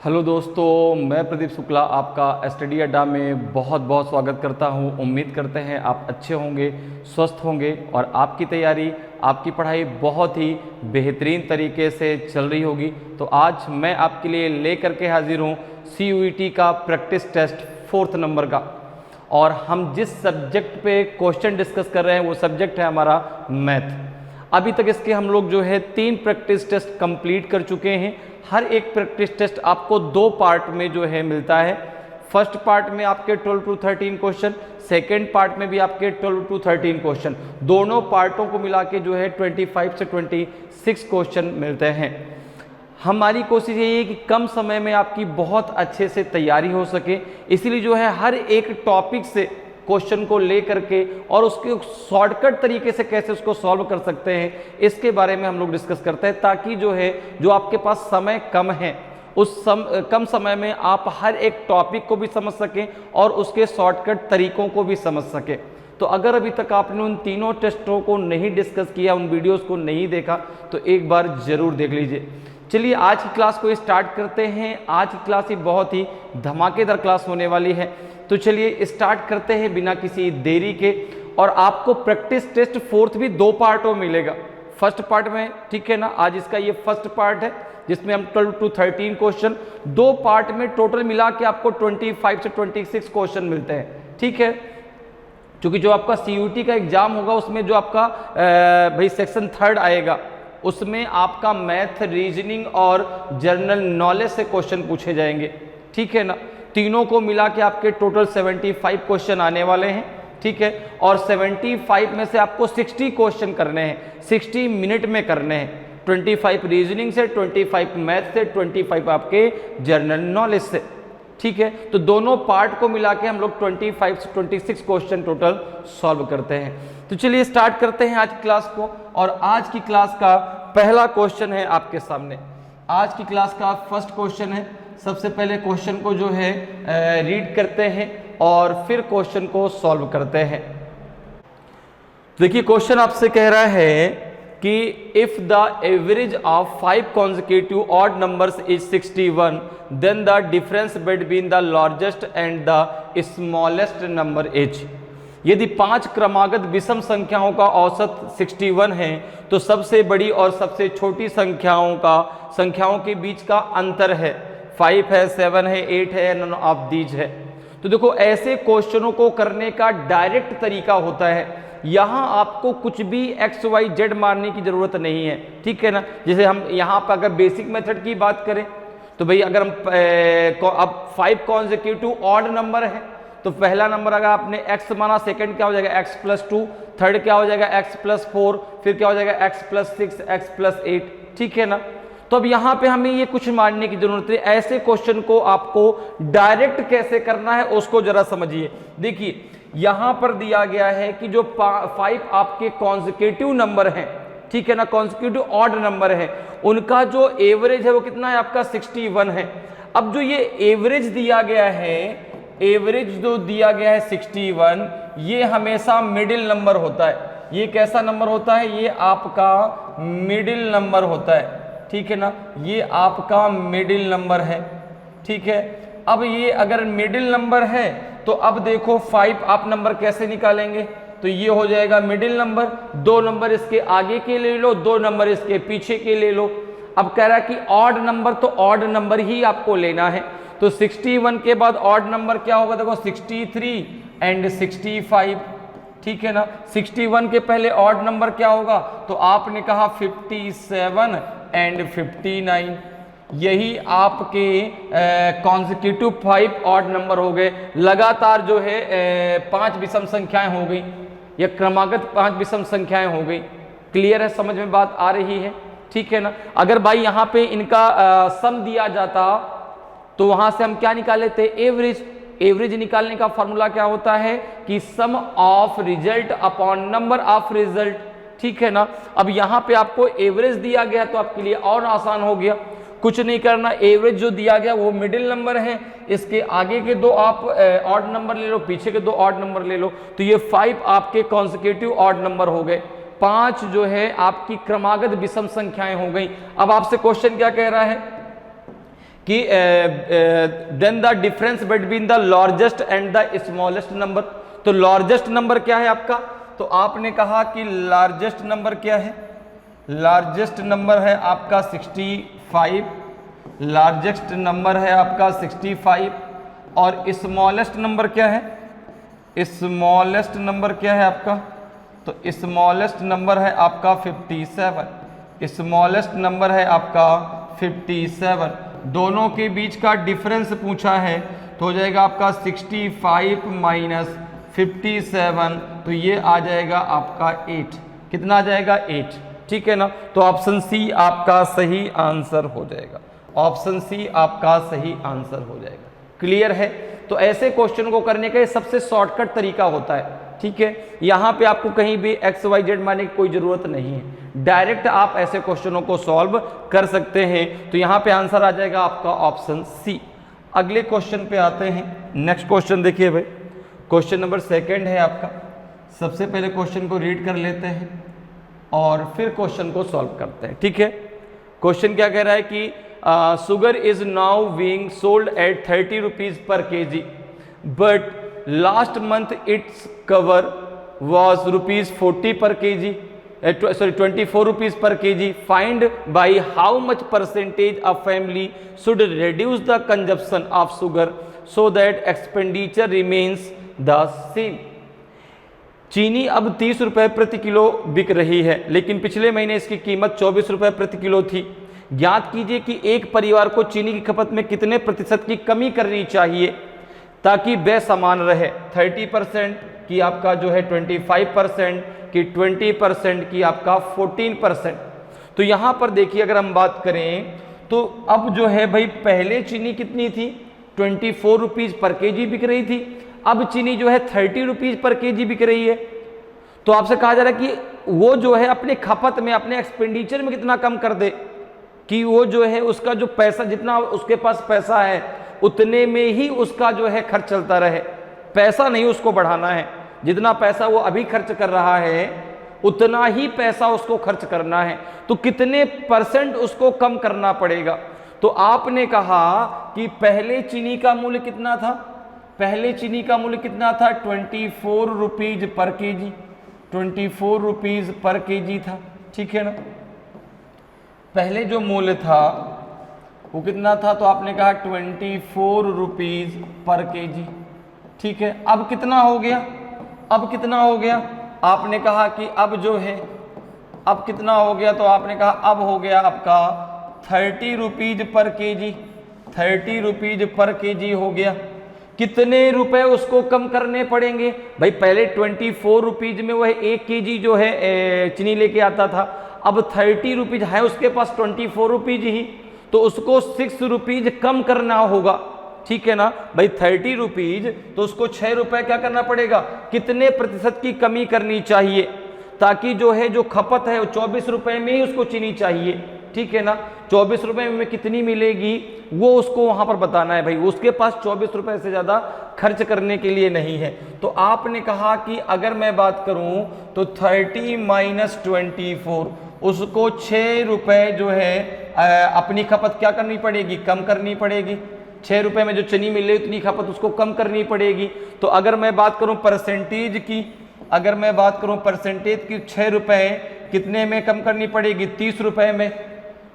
Hello दोस्तों, मैं प्रदीप शुक्ला आपका स्टडी अड्डा में बहुत बहुत स्वागत करता हूं। उम्मीद करते हैं आप अच्छे होंगे, स्वस्थ होंगे और आपकी तैयारी, आपकी पढ़ाई बहुत ही बेहतरीन तरीके से चल रही होगी। तो आज मैं आपके लिए लेकर के हाजिर हूं CUET का प्रैक्टिस टेस्ट 4th नंबर का। और हम जिस सब्जेक्ट पे क्वेश्चन डिस्कस कर रहे हैं वो सब्जेक्ट है हमारा मैथ। अभी तक इसके हम लोग जो है 3 प्रैक्टिस टेस्ट कंप्लीट कर चुके हैं। हर एक प्रैक्टिस टेस्ट आपको 2 पार्ट में जो है मिलता है। फर्स्ट पार्ट में आपके 12 to 13 क्वेश्चन, सेकेंड पार्ट में भी आपके 12 to 13 क्वेश्चन, दोनों पार्टों को मिला के जो है 25 से 26 क्वेश्चन मिलते हैं। हमारी कोशिश यही है कि कम समय में आपकी बहुत अच्छे से तैयारी हो सके, इसीलिए जो है हर एक टॉपिक से क्वेश्चन को ले करके और उसके शॉर्टकट तरीके से कैसे उसको सॉल्व कर सकते हैं इसके बारे में हम लोग डिस्कस करते हैं, ताकि जो है जो आपके पास समय कम है उस कम समय में आप हर एक टॉपिक को भी समझ सकें और उसके शॉर्टकट तरीकों को भी समझ सकें। तो अगर अभी तक आपने उन तीनों टेस्टों को नहीं डिस्कस किया, उन वीडियोस को नहीं देखा, तो एक बार ज़रूर देख लीजिए। चलिए आज की क्लास को स्टार्ट करते हैं। आज की क्लास ही बहुत ही धमाकेदार क्लास होने वाली है। तो चलिए स्टार्ट करते हैं बिना किसी देरी के। और आपको प्रैक्टिस टेस्ट 4th भी 2 पार्टों में मिलेगा। फर्स्ट पार्ट में, ठीक है ना, आज इसका ये फर्स्ट पार्ट है जिसमें हम 12 to 13 क्वेश्चन, 2 पार्ट में टोटल मिला के आपको 25 से 26 क्वेश्चन मिलते हैं, ठीक है। क्योंकि जो आपका CUET का एग्जाम होगा उसमें जो आपका भाई सेक्शन 3rd आएगा उसमें आपका मैथ, रीजनिंग और जनरल नॉलेज से क्वेश्चन पूछे जाएंगे, ठीक है ना। तीनों को मिला के आपके टोटल 75 क्वेश्चन आने वाले हैं, ठीक है। और 75 में से आपको 60 क्वेश्चन करने हैं, 60 मिनट में करने हैं। 25 रीजनिंग से, 25 मैथ से, 25 आपके जनरल नॉलेज से, ठीक है। तो दोनों पार्ट को मिला के हम लोग 25 से 26 क्वेश्चन टोटल सॉल्व करते हैं। तो चलिए स्टार्ट करते हैं आज की क्लास को। और आज की क्लास का पहला क्वेश्चन है आपके सामने। आज की क्लास का फर्स्ट क्वेश्चन है। सबसे पहले क्वेश्चन को जो है रीड करते हैं और फिर क्वेश्चन को सॉल्व करते हैं। देखिए क्वेश्चन आपसे कह रहा है कि if the average of 5 consecutive odd numbers is 61, then the difference between the largest and the smallest number is। यदि 5 क्रमागत विषम संख्याओं का औसत 61 है तो सबसे बड़ी और सबसे छोटी संख्याओं के बीच का अंतर है 5 है, 7 है, 8 है, नन ऑफ दीज है। तो देखो ऐसे क्वेश्चनों को करने का डायरेक्ट तरीका होता है। यहाँ आपको कुछ भी XYZ मारने की जरूरत नहीं है, ठीक है ना। जैसे हम यहाँ पर अगर बेसिक मेथड की बात करें तो भाई अगर हम अब 5 consecutive ऑड नंबर है तो पहला नंबर अगर आपने x माना, सेकंड क्या हो जाएगा x+2, थर्ड क्या हो जाएगा x+4, फिर क्या हो जाएगा x+6, x+8, ठीक है ना। तो अब यहाँ पे हमें ये कुछ मानने की जरूरत है। ऐसे क्वेश्चन को आपको डायरेक्ट कैसे करना है उसको जरा समझिए। देखिए यहाँ पर दिया गया है कि जो 5 आपके कॉन्जिक्यूटिव नंबर हैं, ठीक है ना, कॉन्जिक्यूटिव ऑड नंबर है, उनका जो एवरेज है वो कितना है आपका 61 है। अब जो ये एवरेज दिया गया है, एवरेज जो दिया गया है 61, ये हमेशा मिडिल नंबर होता है। ये कैसा नंबर होता है? ये आपका मिडिल नंबर होता है, ठीक है ना। ये आपका मिडिल नंबर है, ठीक है। अब ये अगर मिडिल नंबर है तो अब देखो 5 आप नंबर कैसे निकालेंगे? तो ये हो जाएगा मिडिल नंबर, 2 नंबर इसके आगे के ले लो, 2 नंबर इसके पीछे के ले लो। अब कह रहा है कि ऑड नंबर, तो ऑड नंबर ही आपको लेना है। तो 61 के बाद ऑड नंबर क्या होगा? देखो 63 एंड 65, ठीक है ना। 61 के पहले ऑड नंबर क्या होगा? तो आपने कहा 57 एंड 59। यही आपके कॉन्जिक्यूटिव 5 ऑड नंबर हो गए। लगातार जो है 5 विषम संख्याएं हो गई या क्रमागत 5 विषम संख्याएं हो गई। क्लियर है? समझ में बात आ रही है? ठीक है ना। अगर भाई यहाँ पे इनका सम दिया जाता तो वहां से हम क्या निकाल लेते? एवरेज। एवरेज निकालने का फॉर्मूला क्या होता है कि sum of result upon number of result, ठीक है ना। अब यहाँ पे आपको एवरेज दिया गया तो आपके लिए और आसान हो गया। कुछ नहीं करना, एवरेज जो दिया गया वो मिडिल नंबर है, इसके आगे के 2 आप ऑड नंबर ले लो, पीछे के 2 ऑड नंबर ले लो। तो ये 5 आपके कॉन्जिक्यूटिव ऑड नंबर हो गए। 5 जो है आपकी क्रमागत विषम संख्याएं हो गई। अब आपसे क्वेश्चन क्या कह रहा है कि then the difference between the largest and the smallest number. तो लार्जेस्ट नंबर क्या है आपका, तो आपने कहा कि लार्जेस्ट नंबर क्या है, लार्जेस्ट नंबर है आपका 65, लार्जेस्ट नंबर है आपका 65 और स्मॉलेस्ट नंबर क्या है, स्मॉलेस्ट नंबर क्या है आपका, तो स्मॉलेस्ट नंबर है आपका 57, स्मॉलेस्ट नंबर है आपका 57। दोनों के बीच का डिफरेंस पूछा है तो हो जाएगा आपका 65 माइनस 57, तो ये आ जाएगा आपका 8। कितना आ जाएगा, 8। ठीक है ना, तो ऑप्शन सी आपका सही आंसर हो जाएगा, ऑप्शन सी आपका सही आंसर हो जाएगा। क्लियर है, तो ऐसे क्वेश्चन को करने का ये सबसे शॉर्टकट तरीका होता है। ठीक है, यहाँ पे आपको कहीं भी एक्स वाई जेड मानने की कोई जरूरत नहीं है, डायरेक्ट आप ऐसे क्वेश्चनों को सॉल्व कर सकते हैं। तो यहाँ पे आंसर आ जाएगा आपका ऑप्शन सी। अगले क्वेश्चन पे आते हैं। नेक्स्ट क्वेश्चन देखिए भाई, क्वेश्चन नंबर 2 है आपका। सबसे पहले क्वेश्चन को रीड कर लेते हैं और फिर क्वेश्चन को सॉल्व करते हैं। ठीक है, क्वेश्चन क्या कह रहा है कि sugar is now being sold at 30 rupees per kg, but last month its cover was rupees 40 per kg, 24 rupees per kg. Find by how much percentage a family should reduce the consumption of sugar so that expenditure remains the same. चीनी अब 30 रुपये प्रति kilo बिक रही है, लेकिन पिछले महीने इसकी कीमत 24 रुपये प्रति किलो थी। ज्ञात कीजिए कि एक परिवार को चीनी की खपत में कितने प्रतिशत की कमी करनी चाहिए ताकि वह समान रहे। 30% की आपका जो है 25%, की 20% की आपका 14%। तो यहाँ पर देखिए अगर हम बात करें तो अब जो है भाई पहले चीनी कितनी थी, 24 रुपीज़ पर केजी बिक रही थी, अब चीनी जो है 30 रुपीज़ पर केजी बिक रही है। तो आपसे कहा जा रहा है कि वो जो है अपने खपत में, अपने एक्सपेंडिचर में कितना कम कर दे कि वो जो है उसका जो पैसा, जितना उसके पास पैसा है उतने में ही उसका जो है खर्च चलता रहे। पैसा नहीं उसको बढ़ाना है, जितना पैसा वो अभी खर्च कर रहा है उतना ही पैसा उसको खर्च करना है। तो कितने % उसको कम करना पड़ेगा। तो आपने कहा कि पहले चीनी का मूल्य कितना था, पहले चीनी का मूल्य कितना था, 24 रुपीज़ पर केजी, 24 रुपीज़ पर केजी था। ठीक है ना, पहले जो मूल्य था वो कितना था, तो आपने कहा 24 रुपीज़ पर केजी। ठीक है, अब कितना हो गया, अब कितना हो गया, आपने कहा कि अब जो है अब कितना हो गया, तो आपने कहा अब हो गया आपका 30 रुपीज़ पर केजी, 30 रुपीज़ पर केजी हो गया। कितने रुपए उसको कम करने पड़ेंगे भाई, पहले 24 रुपीज़ में वह 1 केजी जो है चीनी लेके आता था, अब 30 रुपीज़ है उसके पास 24 रुपीज़ ही, तो उसको 6 रुपीज़ कम करना होगा। ठीक है ना भाई, 30 रुपीज़ तो उसको 6 रुपये क्या करना पड़ेगा, कितने प्रतिशत की कमी करनी चाहिए ताकि जो है जो खपत है वो 24 रुपये में ही उसको चीनी चाहिए। ठीक है ना, 24 रुपये में कितनी मिलेगी वो उसको वहाँ पर बताना है भाई, उसके पास 24 रुपये से ज़्यादा खर्च करने के लिए नहीं है। तो आपने कहा कि अगर मैं बात करूँ तो 30 माइनस 24, उसको 6 रुपये जो है अपनी खपत क्या करनी पड़ेगी, कम करनी पड़ेगी। 6 रुपये में जो चीनी मिल रही उतनी खपत उसको कम करनी पड़ेगी। तो अगर मैं बात करूं परसेंटेज की, अगर मैं बात करूं परसेंटेज की, 6 रुपये कितने में कम करनी पड़ेगी, 30 रुपये में।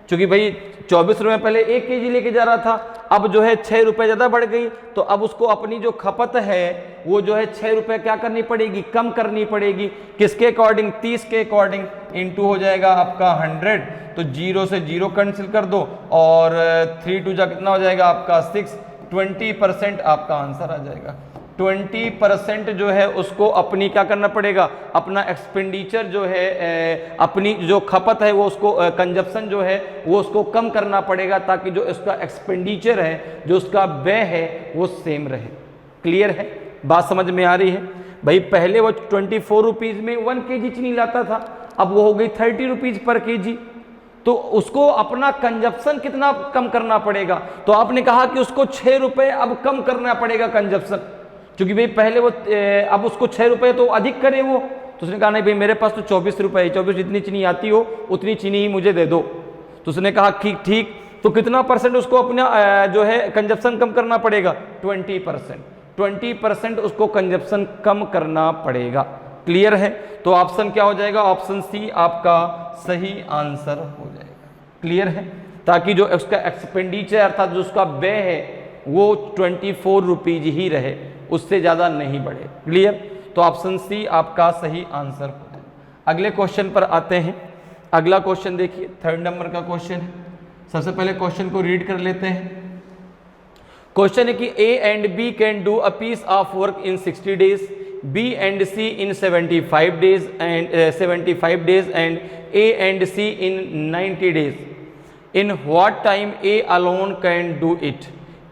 चूंकि भाई 24 रुपये पहले 1 केजी लेके जा रहा था, अब जो है 6 रुपये ज़्यादा बढ़ गई, तो अब उसको अपनी जो खपत है वो जो है 6 रुपये क्या करनी पड़ेगी, कम करनी पड़ेगी। किसके अकॉर्डिंग, 30 के अकॉर्डिंग, इनटू हो जाएगा आपका 100, तो 0 से 0 कैंसिल कर दो और 3 टू जा कितना हो जाएगा आपका 6, 20% आपका आंसर आ जाएगा। 20% जो है उसको अपनी क्या करना पड़ेगा, अपना एक्सपेंडिचर जो है अपनी जो खपत है वो उसको कंजप्शन जो है वो उसको कम करना पड़ेगा ताकि जो उसका एक्सपेंडिचर है, जो उसका व्यय है वो सेम रहे। क्लियर है, बात समझ में आ रही है भाई। पहले वो 24 रुपीज़ में 1 केजी चीनी लाता था, अब वो हो गई 30 रुपीज़ पर केजी, तो उसको अपना कंजप्शन कितना कम करना पड़ेगा। तो आपने कहा कि उसको 6 रुपये अब कम करना पड़ेगा कंजप्शन, क्योंकि भाई पहले वो अब उसको 6 रुपये तो अधिक करे वो, तो उसने कहा नहीं भाई मेरे पास तो 24 रुपये है, 24 जितनी चीनी आती हो उतनी चीनी ही मुझे दे दो। तो उसने कहा ठीक ठीक, तो कितना परसेंट उसको अपना जो है कंजप्शन कम करना पड़ेगा? 20%। 20% उसको कंजप्शन कम करना पड़ेगा। क्लियर है? तो ऑप्शन क्या हो जाएगा? ऑप्शन सी आपका सही आंसर हो जाएगा। क्लियर है? ताकि जो उसका एक्सपेंडिचर अर्थात जो उसका व्यय है वो 24 रुपीज ही रहे, उससे ज़्यादा नहीं बढ़े। क्लियर? तो ऑप्शन सी आपका सही आंसर हो जाएगा। अगले क्वेश्चन पर आते हैं। अगला क्वेश्चन देखिए, 3rd नंबर का क्वेश्चन है। सबसे पहले क्वेश्चन को रीड कर लेते हैं। क्वेश्चन है कि A and B can do a piece of work in 60 days, B and C in 75 days and A and C in 90 days. In what time A alone can do it?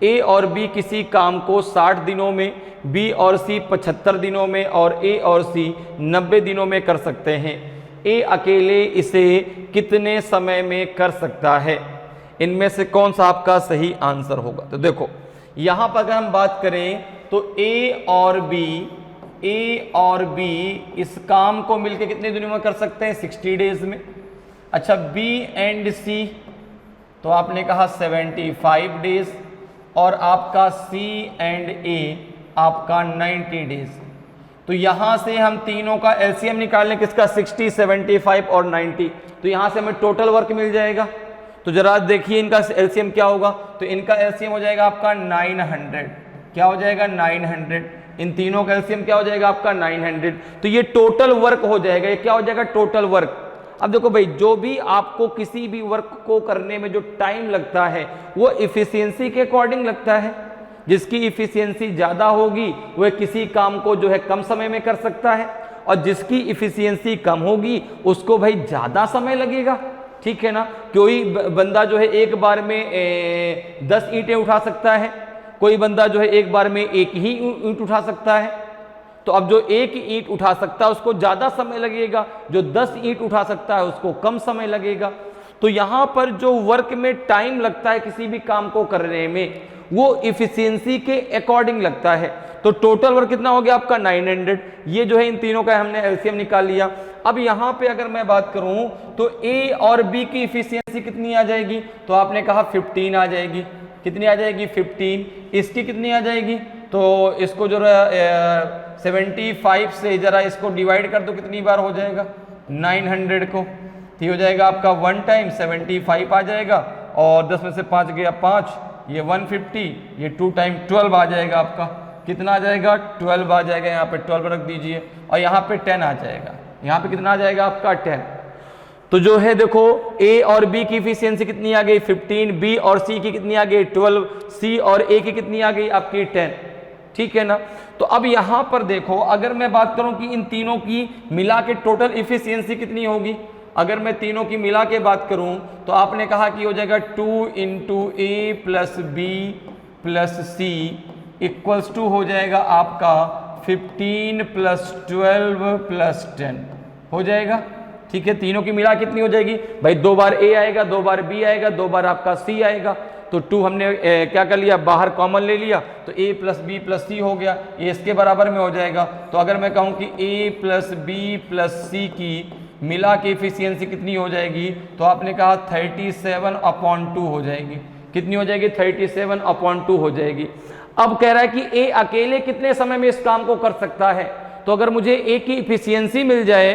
A और B किसी काम को 60 दिनों में, B और सी 75 दिनों में और ए और सी 90 दिनों में कर सकते हैं। ए अकेले इसे कितने समय में कर सकता है? इनमें से कौन सा आपका सही आंसर होगा? तो देखो यहां पर अगर हम बात करें तो ए और बी इस काम को मिलकर कितने दिनों में कर सकते हैं? 60 डेज में। अच्छा, बी एंड सी तो आपने कहा 75 डेज और आपका सी एंड ए आपका 90 डेज। तो यहां से हम तीनों का एलसीएम निकाल लें, किसका? 60, 75 और 90। तो यहां से हमें टोटल वर्क मिल जाएगा। तो जरा देखिए इनका एलसीएम क्या होगा। तो इनका एलसीएम हो जाएगा आपका 900। क्या हो जाएगा? 900। इन तीनों का एलसीएम क्या हो जाएगा आपका? 900। तो ये टोटल वर्क हो जाएगा। ये क्या हो जाएगा? Total work. अब देखो भाई, जो भी आपको किसी भी वर्क को करने में जो टाइम लगता है वो इफिशियंसी के अकॉर्डिंग लगता है। जिसकी इफिशियंसी ज़्यादा होगी वह किसी काम को जो है कम समय में कर सकता है, और जिसकी इफिशियंसी कम होगी उसको भाई ज़्यादा समय लगेगा। ठीक है ना? कोई बंदा जो है एक बार में 10 ईंटें उठा सकता है, कोई बंदा जो है एक बार में एक ही ईंट उठा सकता है। तो अब जो एक ईंट उठा सकता है उसको ज़्यादा समय लगेगा, जो 10 ईंट उठा सकता है उसको कम समय लगेगा। तो यहाँ पर जो वर्क में टाइम लगता है किसी भी काम को करने में वो इफिशियंसी के अकॉर्डिंग लगता है। तो टोटल वर्क कितना हो गया आपका? 900। ये जो है इन तीनों का हमने एलसीएम निकाल लिया। अब यहाँ पे अगर मैं बात करूँ तो ए और बी की इफिशियंसी कितनी आ जाएगी? तो आपने कहा 15 आ जाएगी। कितनी आ जाएगी? 15। इसकी कितनी आ जाएगी? तो इसको जो 75 से जरा इसको डिवाइड कर दो, कितनी बार हो जाएगा? 900 को। तो हो जाएगा आपका 1 टाइम 75 आ जाएगा, और 10 में से 5 गया 5, ये 150, ये 2 टाइम 12 आ जाएगा आपका। कितना आ जाएगा? 12 आ जाएगा। यहाँ पे 12 रख दीजिए और यहाँ पे 10 आ जाएगा। यहाँ पे कितना आ जाएगा आपका? 10। तो जो है देखो ए और बी की इफिशियंसी कितनी आ गई? 15। बी और सी की कितनी आ गई? 12। सी और ए की कितनी आ गई? आपकी 10। ठीक है ना? तो अब यहाँ पर देखो, अगर मैं बात करूँ कि इन तीनों की मिला के टोटल इफिशियंसी कितनी होगी, अगर मैं तीनों की मिला के बात करूं तो आपने कहा कि हो जाएगा 2 into A plus B plus C equals to हो जाएगा आपका 15 प्लस 12 प्लस 10 हो जाएगा। ठीक है, तीनों की मिला कितनी हो जाएगी भाई? 2 बार ए आएगा, 2 बार बी आएगा, 2 बार आपका सी आएगा। तो 2 हमने क्या कर लिया? बाहर कॉमन ले लिया, तो ए प्लस बी प्लस सी हो गया। ये इसके बराबर में हो जाएगा। तो अगर मैं कहूँ कि ए प्लस बी प्लस सी की मिला के इफिशियंसी कितनी हो जाएगी? तो आपने कहा 37/2 हो जाएगी। कितनी हो जाएगी? 37/2 हो जाएगी। अब कह रहा है कि ए अकेले कितने समय में इस काम को कर सकता है। तो अगर मुझे ए की इफिशियंसी मिल जाए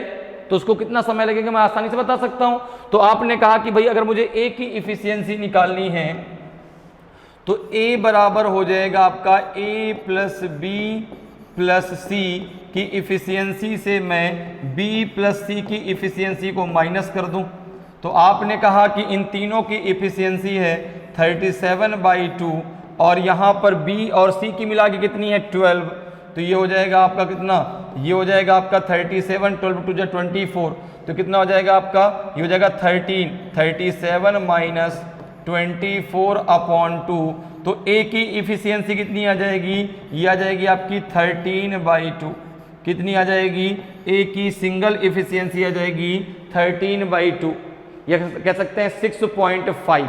तो उसको कितना समय लगेगा मैं आसानी से बता सकता हूं। तो आपने कहा कि भाई अगर मुझे ए की इफिशियंसी निकालनी है तो ए बराबर हो जाएगा आपका ए प्लस बी प्लस सी की इफिशियंसी से मैं b प्लस सी की इफिशियंसी को माइनस कर दूं। तो आपने कहा कि इन तीनों की इफिशियंसी है 37/2 और यहाँ पर b और c की मिला के कितनी है? 12। तो ये हो जाएगा आपका कितना? ये हो जाएगा आपका 37, 12 2 24। तो कितना हो जाएगा आपका? ये हो जाएगा 13। 37 माइनस 24/2। तो ए की इफिशियंसी कितनी आ जाएगी? ये आ जाएगी आपकी 13/2। कितनी आ जाएगी? ए की सिंगल इफिशियंसी आ जाएगी 13/2, या कह सकते हैं 6.5।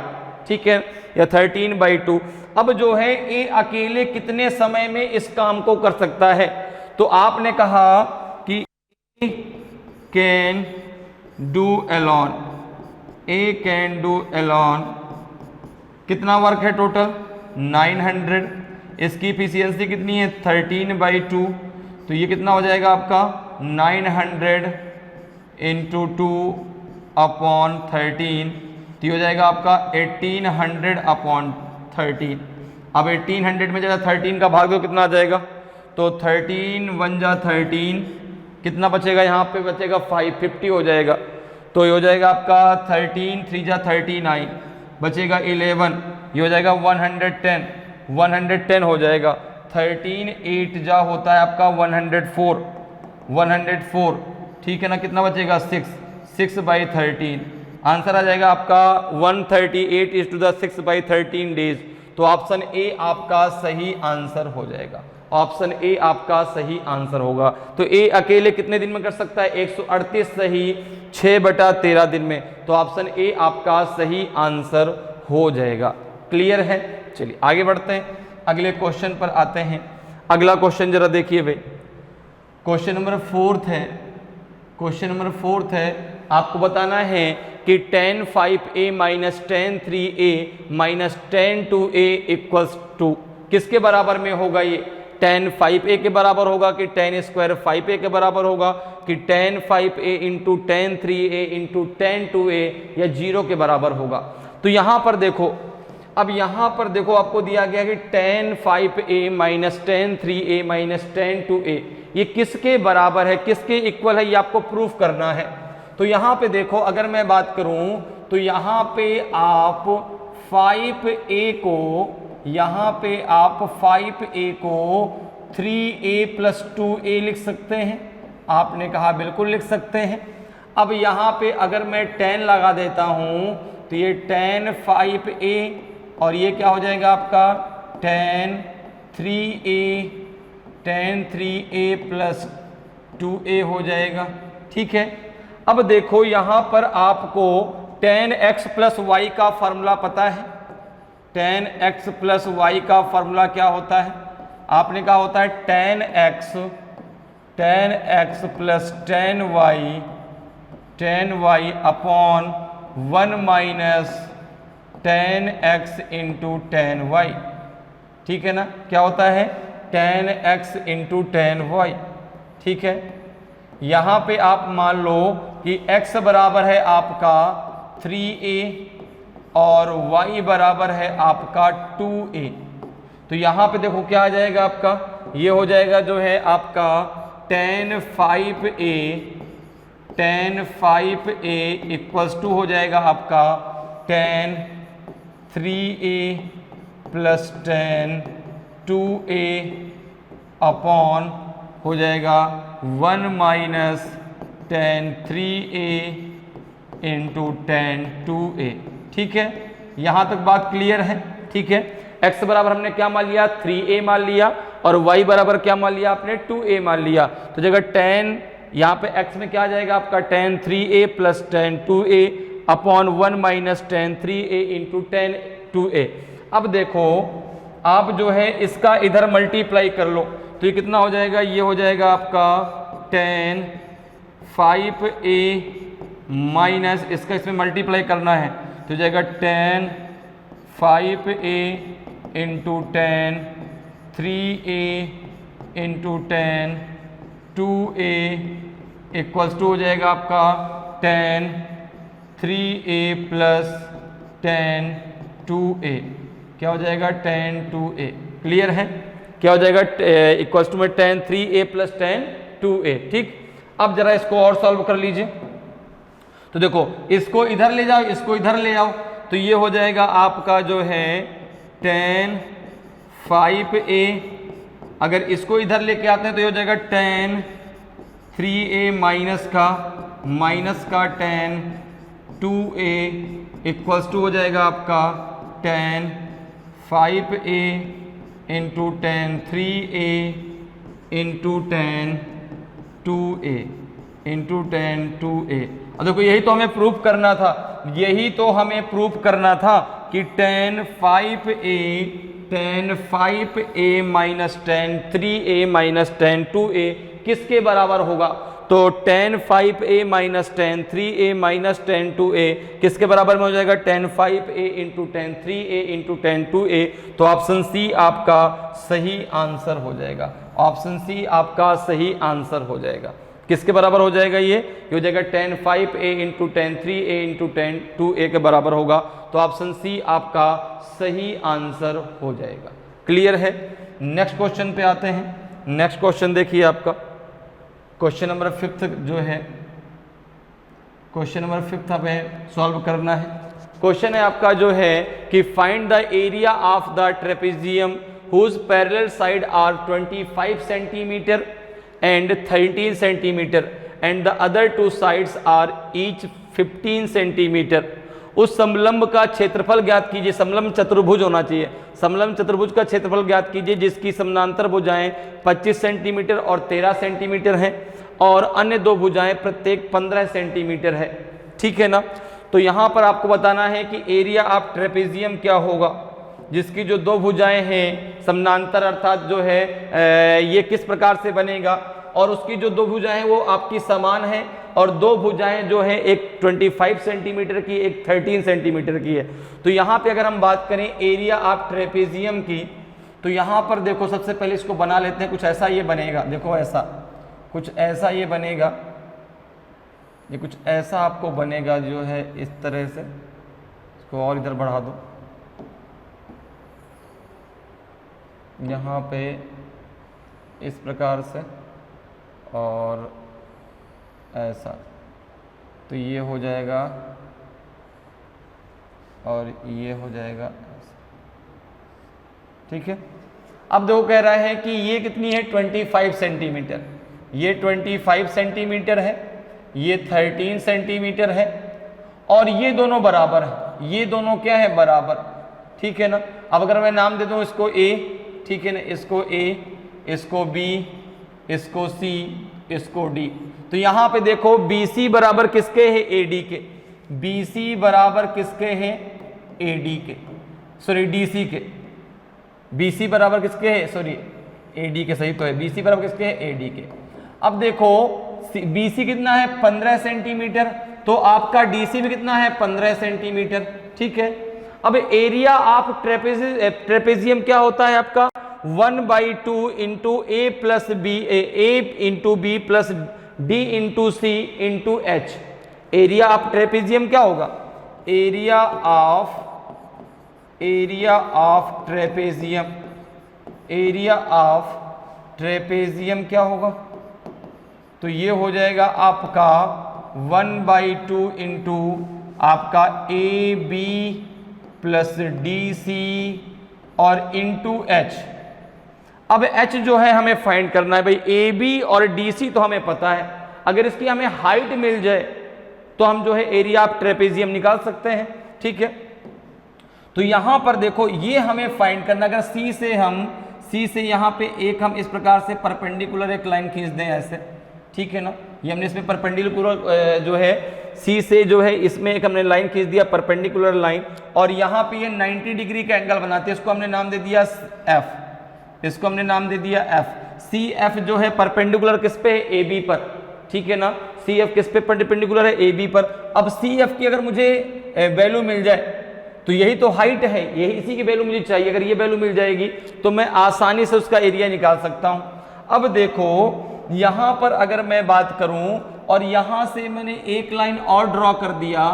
ठीक है, या 13/2। अब जो है ए अकेले कितने समय में इस काम को कर सकता है? तो आपने कहा कि ए कैन डू अलोन कितना वर्क है टोटल 900। इसकी इफिशियंसी कितनी है 13/2, तो ये कितना हो जाएगा आपका 900 इंटू 2/13, तो ये हो जाएगा आपका 1800/13। अब 1800 में जरा 13 का भाग दो कितना आ जाएगा, तो 13 1 जा 13, कितना बचेगा यहाँ पे बचेगा 550 हो जाएगा, तो ये हो जाएगा आपका 13 3 जा 39, बचेगा 11, ये हो जाएगा 110 हो जाएगा। 13 8 जा होता है आपका 104, ठीक है ना, कितना बचेगा 6/13, आंसर आ जाएगा आपका 138 इज टू द 6/13 डेज। तो ऑप्शन ए आपका सही आंसर हो जाएगा, ऑप्शन ए आपका सही आंसर होगा। तो ए अकेले कितने दिन में कर सकता है 138 सही 6/13 दिन में, तो ऑप्शन ए आपका सही आंसर हो जाएगा। क्लियर है, चलिए आगे बढ़ते हैं, अगले क्वेश्चन पर आते हैं। अगला क्वेश्चन जरा देखिए भाई, क्वेश्चन नंबर 4 है। क्वेश्चन नंबर 4 है, आपको बताना है कि tan 5a minus tan 3a minus tan 2a equals to किसके बराबर में होगा। ये tan 5a के बराबर होगा कि tan स्क्वायर 5a के बराबर होगा कि tan 5a into tan 3a into tan 2a या 0 के बराबर होगा। तो यहाँ पर देखो, अब यहाँ पर देखो आपको दिया गया कि tan 5a minus tan 3a minus tan 2a ये किसके बराबर है, किसके इक्वल है, ये आपको प्रूफ करना है। तो यहाँ पे देखो, अगर मैं बात करूँ तो यहाँ पे आप 5a को, यहाँ पे आप 5a को 3a प्लस 2a लिख सकते हैं। आपने कहा बिल्कुल लिख सकते हैं। अब यहाँ पे अगर मैं tan लगा देता हूँ तो ये tan 5a और ये क्या हो जाएगा आपका tan 3a प्लस 2a हो जाएगा, ठीक है। अब देखो यहाँ पर आपको tan x प्लस वाई का फॉर्मूला पता है। tan x प्लस वाई का फॉर्मूला क्या होता है, आपने कहा होता है tan x plus tan y upon 1 minus tan x into tan y, ठीक है ना। क्या होता है tan x into tan y, ठीक है। यहाँ पे आप मान लो कि x बराबर है आपका 3a और y बराबर है आपका 2a, तो यहाँ पे देखो क्या आ जाएगा आपका, ये हो जाएगा जो है आपका tan 5a इक्वल्स टू हो जाएगा आपका tan 3a plus tan 2a upon हो जाएगा 1 minus tan 3a into tan 2a, ठीक है। यहाँ तक बात क्लियर है, ठीक है। x बराबर हमने क्या मान लिया 3a मान लिया और y बराबर क्या मान लिया आपने 2a मान लिया, तो जगह tan यहाँ पे x में क्या आ जाएगा आपका tan 3a plus tan 2a upon 1 minus tan 3a into tan 2a। अब देखो आप जो है इसका इधर मल्टीप्लाई कर लो तो ये कितना हो जाएगा, ये हो जाएगा आपका tan 5a माइनस इसका इसमें मल्टीप्लाई करना है तो जाएगा tan 5a into tan 3a into tan 2a equals to हो जाएगा आपका tan 3a plus tan 2a, क्या हो जाएगा tan 2a। क्लियर है, क्या हो जाएगा इक्वल्स टू में tan 3a plus tan 2a, ठीक। अब जरा इसको और सॉल्व कर लीजिए, तो देखो इसको इधर ले जाओ, इसको इधर ले आओ, तो ये हो जाएगा आपका जो है tan 5a, अगर इसको इधर लेके आते हैं तो ये हो जाएगा tan 3a माइनस का tan 2a इक्वल्स टू हो जाएगा आपका tan 5a into tan 3a into tan 2a into tan 2a। अब देखो यही तो हमें प्रूफ करना था, यही तो हमें प्रूफ करना था कि tan 5a minus tan 3a minus tan 2a किसके बराबर होगा। तो tan 5a minus tan 3a minus tan 2a किसके बराबर में हो जाएगा? tan 5a into tan 3a into tan 2a। तो ऑप्शन सी आपका सही आंसर हो जाएगा। ऑप्शन सी आपका सही आंसर हो जाएगा। किसके बराबर हो जाएगा? ये हो जाएगा tan 5a into tan 3a into tan 2a के बराबर होगा। तो ऑप्शन सी आपका सही आंसर हो जाएगा। क्लियर है? नेक्स्ट क्वेश्चन पे आते हैं। नेक्स्ट क्वेश्चन देखिए आपका क्वेश्चन नंबर 5 जो है, क्वेश्चन नंबर 5 हमें सॉल्व करना है। क्वेश्चन है आपका जो है कि find the area of the trapezium whose parallel side are 25 centimetre and 13 centimetre and the other two sides are each 15 centimetre. उस समलंब का क्षेत्रफल ज्ञात कीजिए। समलंब चतुर्भुज होना चाहिए। समलंब चतुर्भुज का क्षेत्रफल ज्ञात कीजिए जिसकी समानांतर भुजाएं 25 सेंटीमीटर और 13 सेंटीमीटर हैं और अन्य दो भुजाएं प्रत्येक 15 सेंटीमीटर है। ठीक है ना? तो यहां पर आपको बताना है कि एरिया ऑफ ट्रेपेजियम क्या होगा, जिसकी जो दो भुजाएं हैं समानांतर अर्थात जो है ये किस प्रकार से बनेगा, और उसकी जो दो भुजाएं हैं वो आपकी समान है और दो भुजाएं जो है एक 25 सेंटीमीटर की एक 13 सेंटीमीटर की है। तो यहाँ पे अगर हम बात करें एरिया ऑफ ट्रेपेजियम की, तो यहाँ पर देखो सबसे पहले इसको बना लेते हैं। कुछ ऐसा ये बनेगा, देखो ऐसा कुछ ऐसा ये बनेगा, ये कुछ ऐसा आपको बनेगा जो है इस तरह से। इसको और इधर बढ़ा दो, यहाँ पे इस प्रकार से और ऐसा, तो ये हो जाएगा और ये हो जाएगा। ठीक है? अब देखो कह रहा है कि ये कितनी है 25 सेंटीमीटर, ये 25 सेंटीमीटर है, ये 13 सेंटीमीटर है और ये दोनों बराबर है। ये दोनों क्या है? बराबर। ठीक है ना? अब अगर मैं नाम दे दूं इसको A, ठीक है ना, इसको A, इसको B, इसको C, इसको D। तो यहां पे देखो BC बराबर किसके है? AD के। BC बराबर किसके हैं? AD के, सॉरी DC के। BC बराबर किसके है? सॉरी AD के, सही तो है। BC बराबर किसके है? AD के। अब देखो BC कितना है? 15 सेंटीमीटर, तो आपका DC भी कितना है? 15 सेंटीमीटर। ठीक है? अब एरिया ऑफ ट्रेपेजियम क्या होता है आपका? 1/2 into A plus B, A into B plus D into C into H। Area of trapezium क्या होगा? Area of trapezium, area of trapezium क्या होगा? तो ये हो जाएगा आपका 1/2 इंटू आपका AB प्लस DC और इंटू H। अब H जो है हमें फाइंड करना है भाई। AB और DC तो हमें पता है, अगर इसकी हमें हाइट मिल जाए तो हम जो है एरिया ऑफ ट्रेपेजियम निकाल सकते हैं। ठीक है? तो यहां पर देखो ये हमें फाइंड करना, अगर C से यहां पे एक हम इस प्रकार से परपेंडिकुलर एक लाइन खींच दें ऐसे। ठीक है ना? ये हमने इसमें परपेंडिकुलर जो है C से जो है इसमें एक हमने लाइन खींच दिया परपेंडिकुलर लाइन, और यहाँ पे ये 90 डिग्री का एंगल बनाते हैं। इसको हमने नाम दे दिया F, इसको हमने नाम दे दिया F। CF जो है परपेंडिकुलर किस पे है? AB पर। ठीक है ना? CF किस पे परपेंडिकुलर है? AB पर। अब CF की अगर मुझे वैल्यू मिल जाए तो यही तो हाइट है, यही इसी की वैल्यू मुझे चाहिए। अगर ये वैल्यू मिल जाएगी तो मैं आसानी से उसका एरिया निकाल सकता हूं। अब देखो यहां पर अगर मैं बात करूं और यहां से मैंने एक लाइन और ड्रॉ कर दिया,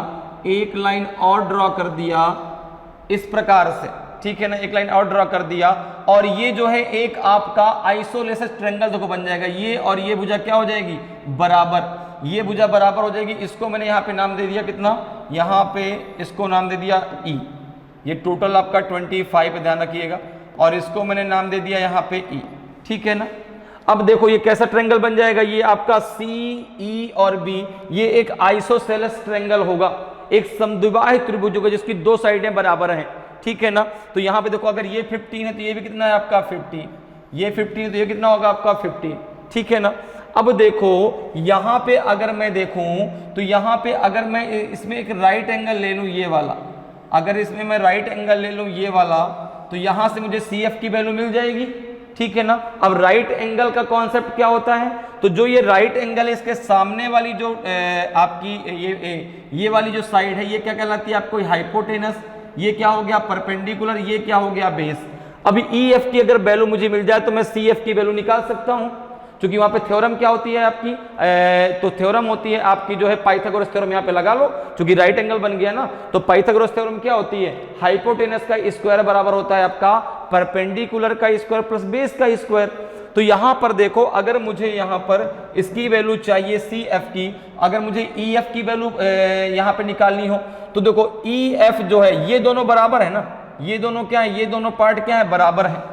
एक लाइन और ड्रॉ कर दिया इस प्रकार से। ठीक है ना? एक लाइन और ड्रॉ कर दिया और ये जो है एक आपका आइसोलेस ट्रायंगल देखो बन जाएगा। ये और ये भुजा क्या हो जाएगी? बराबर। ये भुजा बराबर हो जाएगी। इसको मैंने यहाँ पे नाम दे दिया कितना? यहाँ पे इसको नाम दे दिया E। ये टोटल आपका 25 पे ध्यान रखिएगा, और इसको मैंने नाम दे दिया यहाँ पे E। ठीक है ना? अब देखो ये कैसा ट्रायंगल बन जाएगा? ये आपका CE और B ये एक आइसोसेलेस ट्रायंगल होगा, एक समद्विबाही त्रिभुज होगा जिसकी दो साइडें बराबर हैं। ठीक है ना? तो यहाँ पे देखो अगर ये 15 है तो ये भी कितना है आपका 15, ये 15 है तो ये कितना होगा आपका 15। ठीक है ना? अब देखो यहाँ पे अगर मैं देखूं तो यहाँ पे अगर मैं इसमें एक राइट एंगल ले लूं ये वाला, अगर इसमें मैं राइट एंगल ले लूं ये वाला, तो यहाँ से मुझे CF की वैल्यू मिल जाएगी। ठीक है ना। अब राइट एंगल का कॉन्सेप्ट क्या होता है, तो जो ये राइट एंगल है इसके सामने वाली जो आपकी ये वाली जो साइड है ये क्या कहलाती है आपको, हाइपोटेनस। ये क्या हो गया परपेंडिकुलर, ये क्या हो गया बेस। अभी ई एफ की अगर वैल्यू मुझे मिल जाए तो मैं सी एफ की वैल्यू निकाल सकता हूं, क्योंकि वहां पे थ्योरम क्या होती है आपकी, तो थ्योरम होती है आपकी जो है पाइथागोरस थ्योरम, यहाँ पे लगा लो क्योंकि राइट एंगल बन गया ना। तो पाइथागोरस थ्योरम क्या होती है, हाइपोटेनस का स्क्वायर बराबर होता है आपका परपेंडिकुलर का स्क्वायर प्लस बेस का स्क्वायर। तो यहां पर देखो, अगर मुझे यहां पर इसकी वैल्यू चाहिए सी एफ की, अगर मुझे ई एफ की वैल्यू यहां पे निकालनी हो तो देखो ई एफ जो है ये दोनों बराबर है ना, ये दोनों क्या है, ये दोनों पार्ट क्या है बराबर है,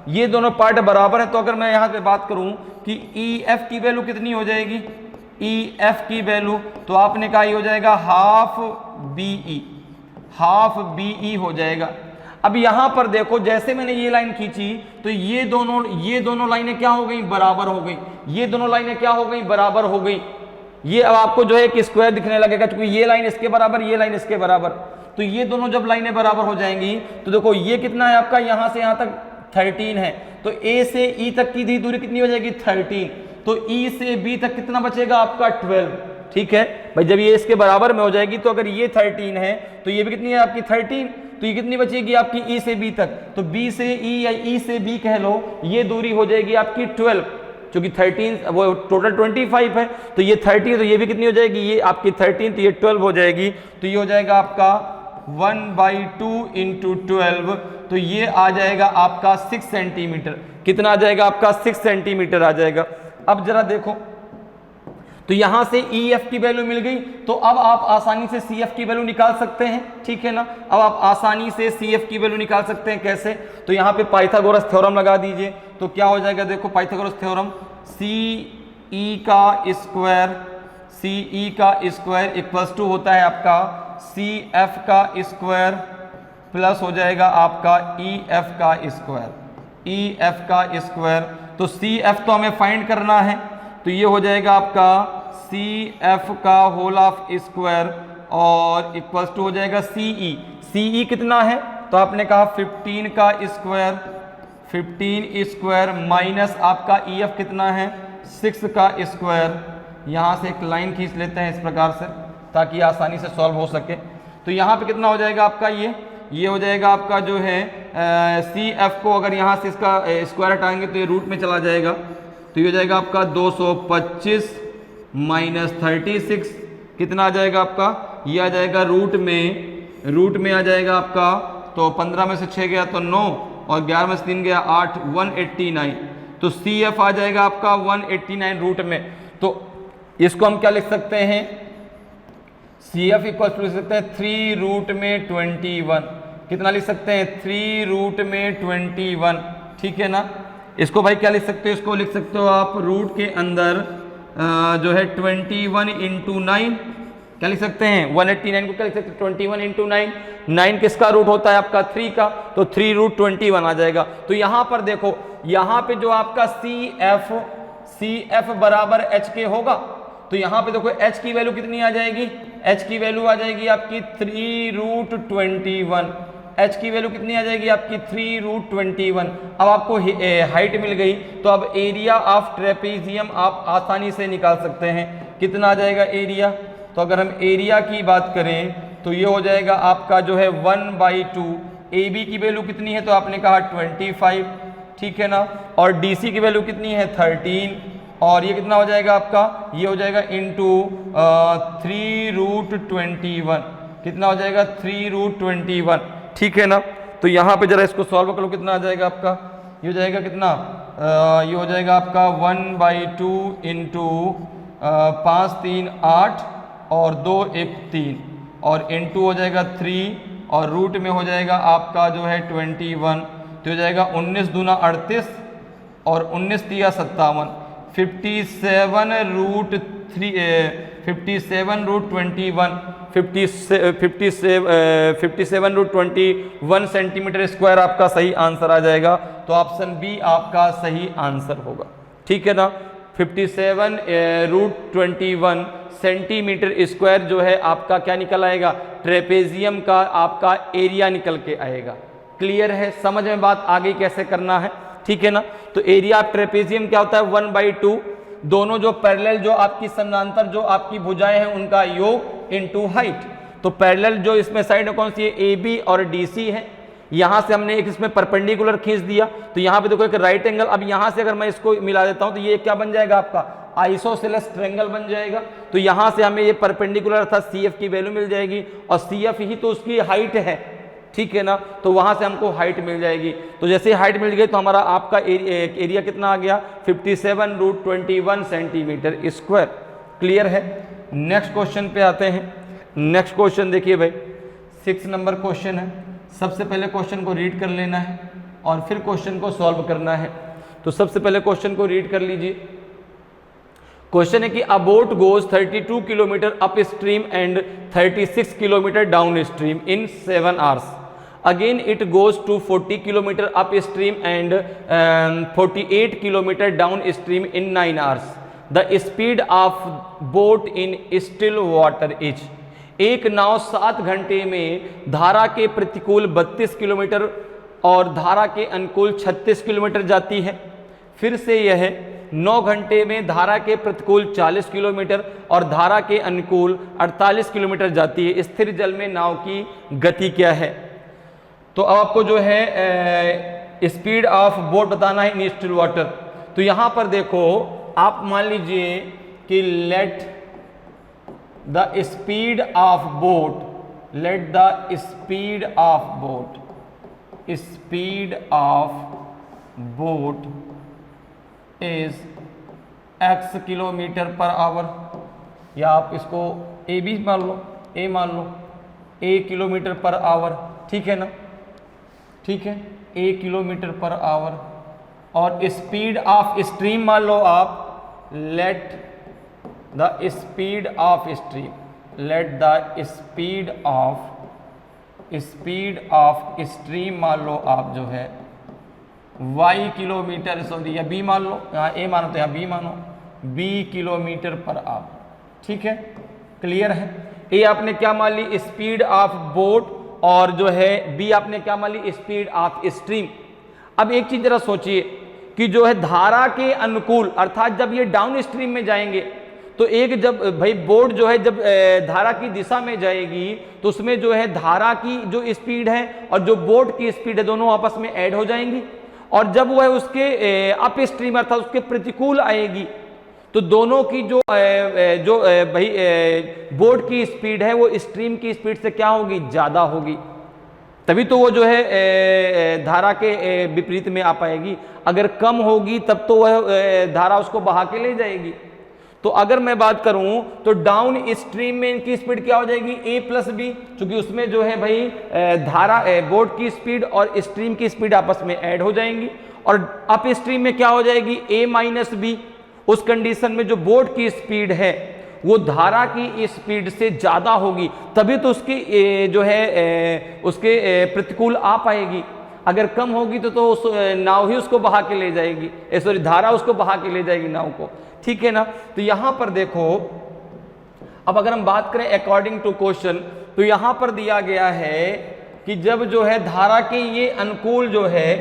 ये दोनों पार्ट बराबर है। तो अगर मैं यहां पे बात करूं कि ई एफ की वैल्यू कितनी हो जाएगी, ई एफ की वैल्यू तो आपने कहा ये हो जाएगा हाफ बी ई हो जाएगा। अब यहां पर देखो जैसे मैंने ये लाइन खींची तो ये दोनों लाइनें क्या हो गई, बराबर हो गई, ये दोनों लाइनें क्या हो गई, बराबर हो गई। ये अब आपको जो है एक स्क्वायर दिखने लगेगा, क्योंकि ये लाइन इसके बराबर, ये लाइन इसके बराबर। तो ये दोनों जब लाइनें बराबर हो जाएंगी तो देखो ये कितना है आपका, यहां से यहां तक 13 है, तो ए से ई तक की दूरी कितनी हो जाएगी 13, तो ई से बी तक कितना बचेगा आपका 12। ठीक है भाई, जब ये इसके बराबर में हो जाएगी तो अगर ये 13 है तो ये भी कितनी है आपकी 13, तो ये कितनी बचेगी आपकी ई से बी तक, तो बी से ई या ई से बी कह लो, ये दूरी हो जाएगी आपकी 12, क्योंकि 13 वो टोटल 25 है, तो ये 30 तो ये भी कितनी हो जाएगी, ये आपकी 13 तो ये 12 हो जाएगी। तो ये हो जाएगा आपका 1/2 इंटू 12, तो ये आ जाएगा आपका 6 सेंटीमीटर। कितना आ जाएगा आपका 6 सेंटीमीटर आ जाएगा। अब जरा देखो, तो यहां से ई एफ की वैल्यू मिल गई, तो अब आप आसानी से सी एफ की वैल्यू निकाल सकते हैं। ठीक है ना, अब आप आसानी से सी एफ की वैल्यू निकाल सकते हैं। कैसे, तो यहां पे पाइथागोरस थ्योरम लगा दीजिए, तो क्या हो जाएगा देखो पाइथागोरस थ्योरम, सी ई का स्क्वायर इक्वल्स टू होता है आपका सी एफ का स्क्वायर प्लस हो जाएगा आपका ई एफ का स्क्वायर। तो सी एफ तो हमें फाइंड करना है, तो ये हो जाएगा आपका सी एफ का होल ऑफ स्क्वायर और इक्वल्स टू हो जाएगा सी कितना है, तो आपने कहा 15 का स्क्वायर माइनस आपका ई एफ कितना है 6 का स्क्वायर। यहाँ से एक लाइन खींच लेते हैं इस प्रकार से ताकि आसानी से सॉल्व हो सके। तो यहाँ पे कितना हो जाएगा आपका, ये हो जाएगा आपका जो है सी एफ को अगर यहाँ से इसका स्क्वायर हटाएंगे तो ये रूट में चला जाएगा, तो ये हो जाएगा आपका 225 माइनस 36 कितना आ जाएगा आपका, ये आ जाएगा रूट में आ जाएगा आपका, तो 15 में से 6 गया तो 9 और 11 में से 3 गया 8, 189। तो सी एफ आ जाएगा आपका 189 रूट में। तो इसको हम क्या लिख सकते हैं, सी एफ इक्वल टू लिख सकते हैं 3 रूट में 21। कितना लिख सकते हैं 3 रूट में 21। ठीक है ना, इसको भाई क्या लिख सकते हो, इसको लिख सकते हो आप रूट के अंदर जो है 21 इंटू 9 क्या लिख सकते हैं 189 को क्या लिख सकते हैं 21 इंटू 9 किसका रूट होता है आपका 3 का, तो 3 रूट 21 आ जाएगा। तो यहां पर देखो, यहां पे जो आपका सी एफ बराबर एच के होगा, तो यहां पे देखो एच की वैल्यू कितनी आ जाएगी, एच की वैल्यू आ जाएगी आपकी 3 रूट 21। एच की वैल्यू कितनी आ जाएगी आपकी 3 रूट 21। अब आपको हाइट मिल गई, तो अब एरिया ऑफ ट्रेपेजियम आप आसानी से निकाल सकते हैं। कितना आ जाएगा एरिया, तो अगर हम एरिया की बात करें तो ये हो जाएगा आपका जो है 1/2। ए बी की वैल्यू कितनी है, तो आपने कहा 25, ठीक है ना, और डी सी की वैल्यू कितनी है 13, और ये कितना हो जाएगा आपका, ये हो जाएगा इंटू 3 रूट 21। कितना हो जाएगा 3 रूट 21। ठीक है ना, तो यहाँ पे जरा इसको सॉल्व करो, कितना आ जाएगा आपका, ये हो जाएगा कितना, ये हो जाएगा आपका 1/2 इंटू 5 3 8 और 2 1 3 और इंटू हो जाएगा 3 और रूट में हो जाएगा आपका जो है 21, तो हो जाएगा 19 दूना 38 और 19 तिया 57, 57 रूट 21, 57 रूट 21 सेंटीमीटर स्क्वायर आपका सही आंसर आ जाएगा। तो ऑप्शन बी आपका सही आंसर होगा। ठीक है ना, 57 रूट 21 सेंटीमीटर स्क्वायर जो है आपका क्या निकल आएगा, ट्रेपेजियम का आपका एरिया निकल के आएगा। क्लियर है, समझ में बात आ गई कैसे करना है। ठीक है ना। तो एरिया ऑफ ट्रेपेजियम क्या होता है 1/2, दोनों जो पैरेलल जो आपकी समानांतर जो आपकी भुजाएं हैं उनका योग इनटू हाइट। तो पैरेलल जो इसमें साइड कौन सी है, ए बी और डी सी है। यहां से हमने एक इसमें परपेंडिकुलर खींच दिया, तो यहां पे देखो एक राइट एंगल। अब यहां से अगर मैं इसको मिला देता हूं तो ये क्या बन जाएगा आपका आइसोसेलेस ट्रायंगल बन जाएगा। तो यहां से हमें ये परपेंडिकुलर अर्थात सी एफ की वैल्यू मिल जाएगी, और सी एफ ही तो उसकी हाइट है, ठीक है ना। तो वहां से हमको हाइट मिल जाएगी। तो जैसे हाइट मिल गई तो हमारा आपका एरिया कितना आ गया 57√21 सेंटीमीटर स्क्वायर। क्लियर है। नेक्स्ट क्वेश्चन पे आते हैं। नेक्स्ट क्वेश्चन देखिए भाई 6 नंबर क्वेश्चन है। सबसे पहले क्वेश्चन को रीड कर लेना है और फिर क्वेश्चन को सॉल्व करना है। तो सबसे पहले क्वेश्चन को रीड कर लीजिए। क्वेश्चन है कि अ boat goes 32 kilometre upstream and 36 kilometre downstream in 7 hours. Again it goes to 40 kilometer upstream and 48 kilometer downstream in 9 hours. The speed of boat in still water is। एक नाव 7 घंटे में धारा के प्रतिकूल 32 kilometre और धारा के अनुकूल 36 किलोमीटर जाती है। फिर से यह 9 घंटे में धारा के प्रतिकूल 40 किलोमीटर और धारा के अनुकूल 48 किलोमीटर जाती है। स्थिर जल में नाव की गति क्या है। तो अब आपको जो है स्पीड ऑफ बोट बताना है इन स्टिल वाटर। तो यहां पर देखो आप मान लीजिए कि let the speed of boat, let the speed of boat, speed of boat is x kilometre per our, या आप इसको ए भी मान लो, ए मान लो, a किलोमीटर पर आवर, ठीक है ना, ठीक है, a किलोमीटर पर आवर। और स्पीड ऑफ स्ट्रीम मान लो आप, let the speed of stream, let the speed of stream मान लो आप जो है y किलोमीटर, सॉरी या b मान लो, यहाँ a मानो तो यहाँ b मानो, b किलोमीटर पर आवर, ठीक है। क्लियर है। a आपने क्या मान ली स्पीड ऑफ बोट, और जो है बी आपने क्या मान ली स्पीड ऑफ स्ट्रीम। अब एक चीज जरा सोचिए कि जो है धारा के अनुकूल अर्थात जब ये डाउन स्ट्रीम में जाएंगे तो एक जब भाई बोट जो है जब धारा की दिशा में जाएगी तो उसमें जो है धारा की जो स्पीड है और जो बोट की स्पीड है दोनों आपस में ऐड हो जाएंगी, और जब वह उसके अप स्ट्रीम अर्थात उसके प्रतिकूल आएगी तो दोनों की जो भाई बोट की स्पीड है वो स्ट्रीम की स्पीड से क्या होगी, ज़्यादा होगी। तभी तो वो जो है धारा के विपरीत में आ पाएगी। अगर कम होगी तब तो वह धारा उसको बहा के ले जाएगी। तो अगर मैं बात करूं तो डाउन स्ट्रीम में इनकी स्पीड क्या हो जाएगी a प्लस बी, क्योंकि उसमें जो है भाई धारा बोट की स्पीड और स्ट्रीम की स्पीड आपस में ऐड हो जाएंगी। और अप स्ट्रीम में क्या हो जाएगी a माइनस बी। उस कंडीशन में जो बोट की स्पीड है वो धारा की स्पीड से ज़्यादा होगी, तभी तो उसकी जो है उसके प्रतिकूल आ पाएगी। अगर कम होगी तो उस नाव ही उसको बहा के ले जाएगी, सॉरी धारा उसको बहा के ले जाएगी नाव को, ठीक है ना। तो यहाँ पर देखो अब अगर हम बात करें अकॉर्डिंग टू क्वेश्चन, तो यहाँ पर दिया गया है कि जब जो है धारा के ये अनुकूल जो है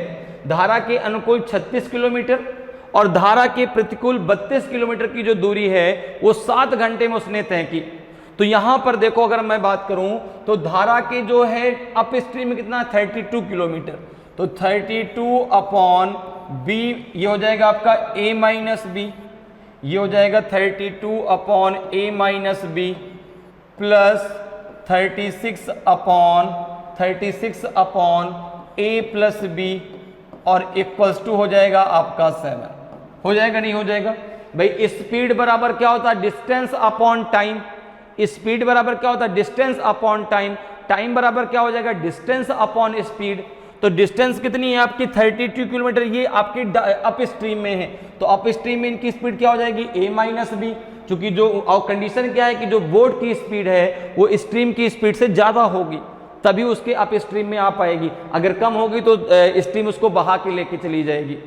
धारा के अनुकूल 36 किलोमीटर और धारा के प्रतिकूल 32 किलोमीटर की जो दूरी है वो 7 घंटे में उसने तय की। तो यहां पर देखो अगर मैं बात करूं तो धारा के जो है अप स्ट्रीम में कितना 32 किलोमीटर, तो 32 अपॉन बी ये हो जाएगा आपका a माइनस बी, ये हो जाएगा 32 upon a minus B plus 36 upon a plus B और इक्वल्स टू हो जाएगा आपका 7। हो जाएगा नहीं हो जाएगा भाई। स्पीड बराबर क्या होता है डिस्टेंस अपॉन टाइम, स्पीड बराबर क्या होता है डिस्टेंस अपॉन टाइम, टाइम बराबर क्या हो जाएगा डिस्टेंस अपॉन स्पीड। तो डिस्टेंस कितनी है आपकी 32 किलोमीटर, ये आपकी अप स्ट्रीम में है, तो अप स्ट्रीम में इनकी स्पीड क्या हो जाएगी a माइनस बी, क्योंकि जो कंडीशन क्या है कि जो बोट की स्पीड है वो स्ट्रीम की स्पीड से ज़्यादा होगी तभी उसके अप स्ट्रीम में आ पाएगी। अगर कम होगी तो स्ट्रीम उसको बहा के लेके चली जाएगी।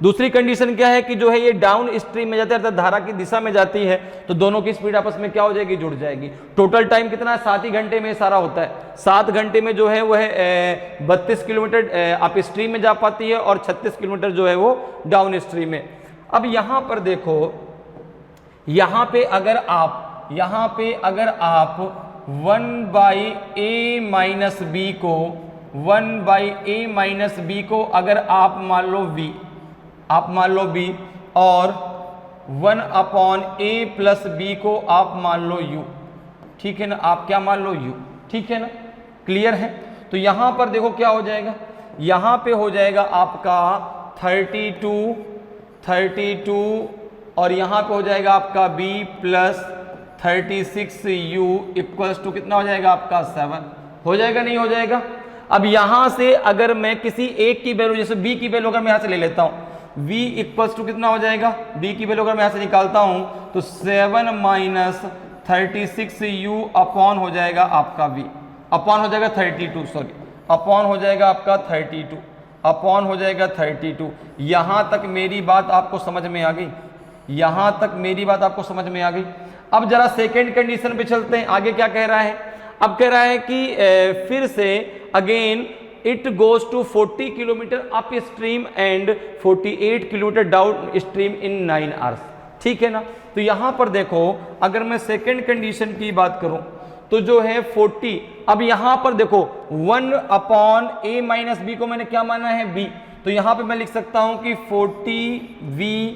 दूसरी कंडीशन क्या है कि जो है ये डाउन स्ट्रीम में जाता है अर्थात धारा की दिशा में जाती है, तो दोनों की स्पीड आपस में क्या हो जाएगी, जुड़ जाएगी। टोटल टाइम कितना है, 7 ही घंटे में सारा होता है। 7 घंटे में जो है वह 32 किलोमीटर अप स्ट्रीम में जा पाती है और 36 किलोमीटर जो है वो डाउन स्ट्रीम में। अब यहां पर देखो, यहां पे अगर आप 1/a माइनस बी को 1/a माइनस बी को अगर आप मान लो v और 1/a प्लस बी को आप मान लो u, ठीक है ना, आप क्या मान लो u, ठीक है ना, क्लियर है। तो यहां पर देखो क्या हो जाएगा, यहां पे हो जाएगा आपका 32 और यहां पे हो जाएगा आपका b plus 36u equals to कितना हो जाएगा आपका 7, हो जाएगा नहीं हो जाएगा। अब यहां से अगर मैं किसी एक की वैल्यू, जैसे b की वैल्यू अगर मैं यहां से ले लेता हूं, v इक्वल्स टू कितना हो जाएगा, b की वैल्यू अगर मैं यहां से निकालता हूं तो 7 माइनस 36u अपॉन हो जाएगा आपका v, अपॉन हो जाएगा 32, सॉरी अपॉन हो जाएगा आपका 32, अपॉन हो जाएगा 32। यहां तक मेरी बात आपको समझ में आ गई, यहां तक मेरी बात आपको समझ में आ गई। अब जरा सेकेंड कंडीशन पे चलते हैं, आगे क्या कह रहा है, अब कह रहा है कि फिर से again it goes to 40 kilometre upstream and 48 kilometre downstream in 9 hours, ठीक है ना। तो यहां पर देखो अगर मैं सेकेंड कंडीशन की बात करूं तो जो है 40, अब यहां पर देखो 1/a माइनस बी को मैंने क्या माना है, b, तो यहां पे मैं लिख सकता हूं कि 40v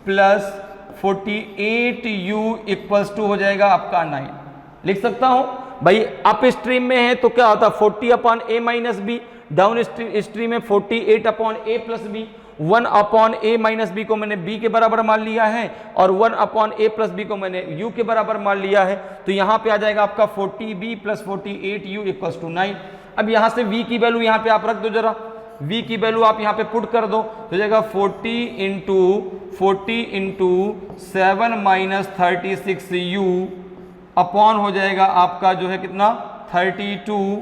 plus 48u equals to हो जाएगा आपका 9, लिख सकता हूं भाई। अप स्ट्रीम में है तो क्या होता है 40/a minus B, down stream में 48/a plus B. 1/a minus B को मैंने b के बराबर मान लिया है और 1/a प्लस बी को मैंने u के बराबर मान लिया है, तो यहां पे आ जाएगा आपका 40b plus 48u equals to 9। अब यहां से v की वैल्यू यहां पे आप रख दो, जरा v की वैल्यू आप यहां पे पुट कर दो, तो जाएगा 40 इंटू 7 माइनस 36u अपॉन हो जाएगा आपका जो है कितना 32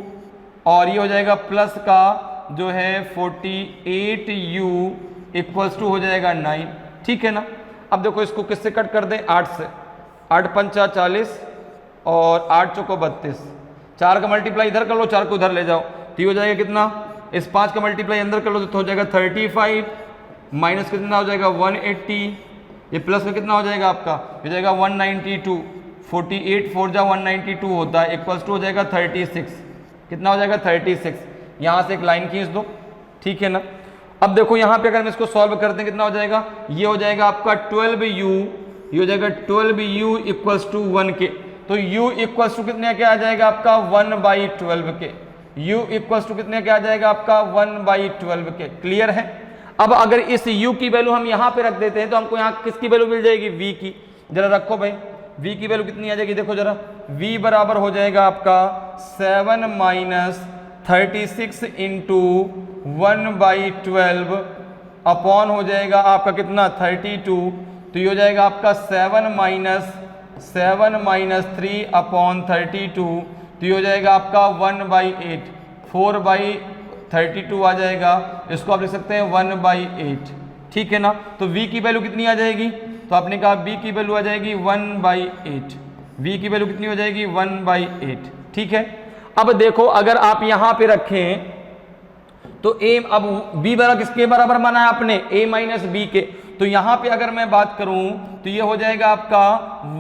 और ये हो जाएगा प्लस का जो है 48u इक्वल्स टू हो जाएगा 9, ठीक है ना। अब देखो इसको किससे कट कर दें, 8 से, 8 पंचा 40 और 8 चौको 32, 4 का मल्टीप्लाई इधर कर लो, 4 को उधर ले जाओ, तो हो जाएगा कितना, इस 5 का मल्टीप्लाई अंदर कर लो तो हो जाएगा 35 माइनस कितना हो जाएगा 180, ये प्लस का कितना हो जाएगा आपका, हो जाएगा 192, 48 4 जा 192 होता है इक्वल्स टू हो जाएगा 36, कितना हो जाएगा 36। यहाँ से एक लाइन खींच दो, ठीक है ना। अब देखो यहाँ पे अगर हम इसको सॉल्व करते हैं कितना हो जाएगा, ये हो जाएगा आपका 12u, ये हो जाएगा 12u इक्वल्स टू 1 के, तो u इक्वल्स टू कितने क्या आ जाएगा आपका 1/12 के, u इक्वल्स टू कितने क्या आ जाएगा आपका 1/12 के, क्लियर है। अब अगर इस u की वैल्यू हम यहाँ पे रख देते हैं तो हमको यहाँ किसकी वैल्यू मिल जाएगी, v की, जरा रखो भाई v की वैल्यू कितनी आ जाएगी, देखो जरा v बराबर हो जाएगा आपका 7 माइनस 36 इंटू 1/12 अपॉन हो जाएगा आपका कितना 32, तो ये हो जाएगा आपका 7 माइनस 3 अपॉन 32, तो ये हो जाएगा आपका 1/8, 4/32 आ जाएगा, इसको आप लिख सकते हैं 1/8, ठीक है ना। तो v की वैल्यू कितनी आ जाएगी, तो आपने कहा b की वैल्यू आ जाएगी 1/8, v की वैल्यू कितनी हो जाएगी 1/8, ठीक है। अब देखो अगर आप यहां पे रखें तो a, अब b बराबर किसके बराबर माना है आपने, a माइनस बी के, तो यहां पे अगर मैं बात करूं तो ये हो जाएगा आपका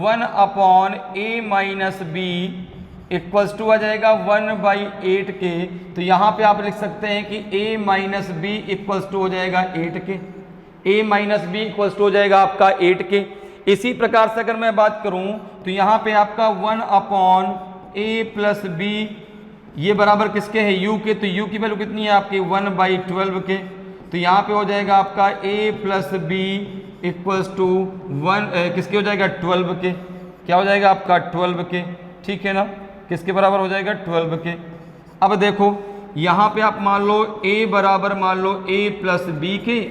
1/a minus B equals to आ जाएगा 1/8 के, तो यहां पे आप लिख सकते हैं कि a minus B equals to हो जाएगा 8 के, a minus B equals to हो जाएगा आपका 8 के। इसी प्रकार से अगर मैं बात करूं तो यहां पे आपका 1/a प्लस बी ये बराबर किसके है, u के, तो u की वैल्यू कितनी है आपकी 1/12 के, तो यहाँ पे हो जाएगा आपका a plus B equals to 1 किसके हो जाएगा 12 के, क्या हो जाएगा आपका 12 के, ठीक है ना, किसके बराबर हो जाएगा 12 के। अब देखो यहाँ पे आप मान लो a बराबर मान लो a प्लस बी के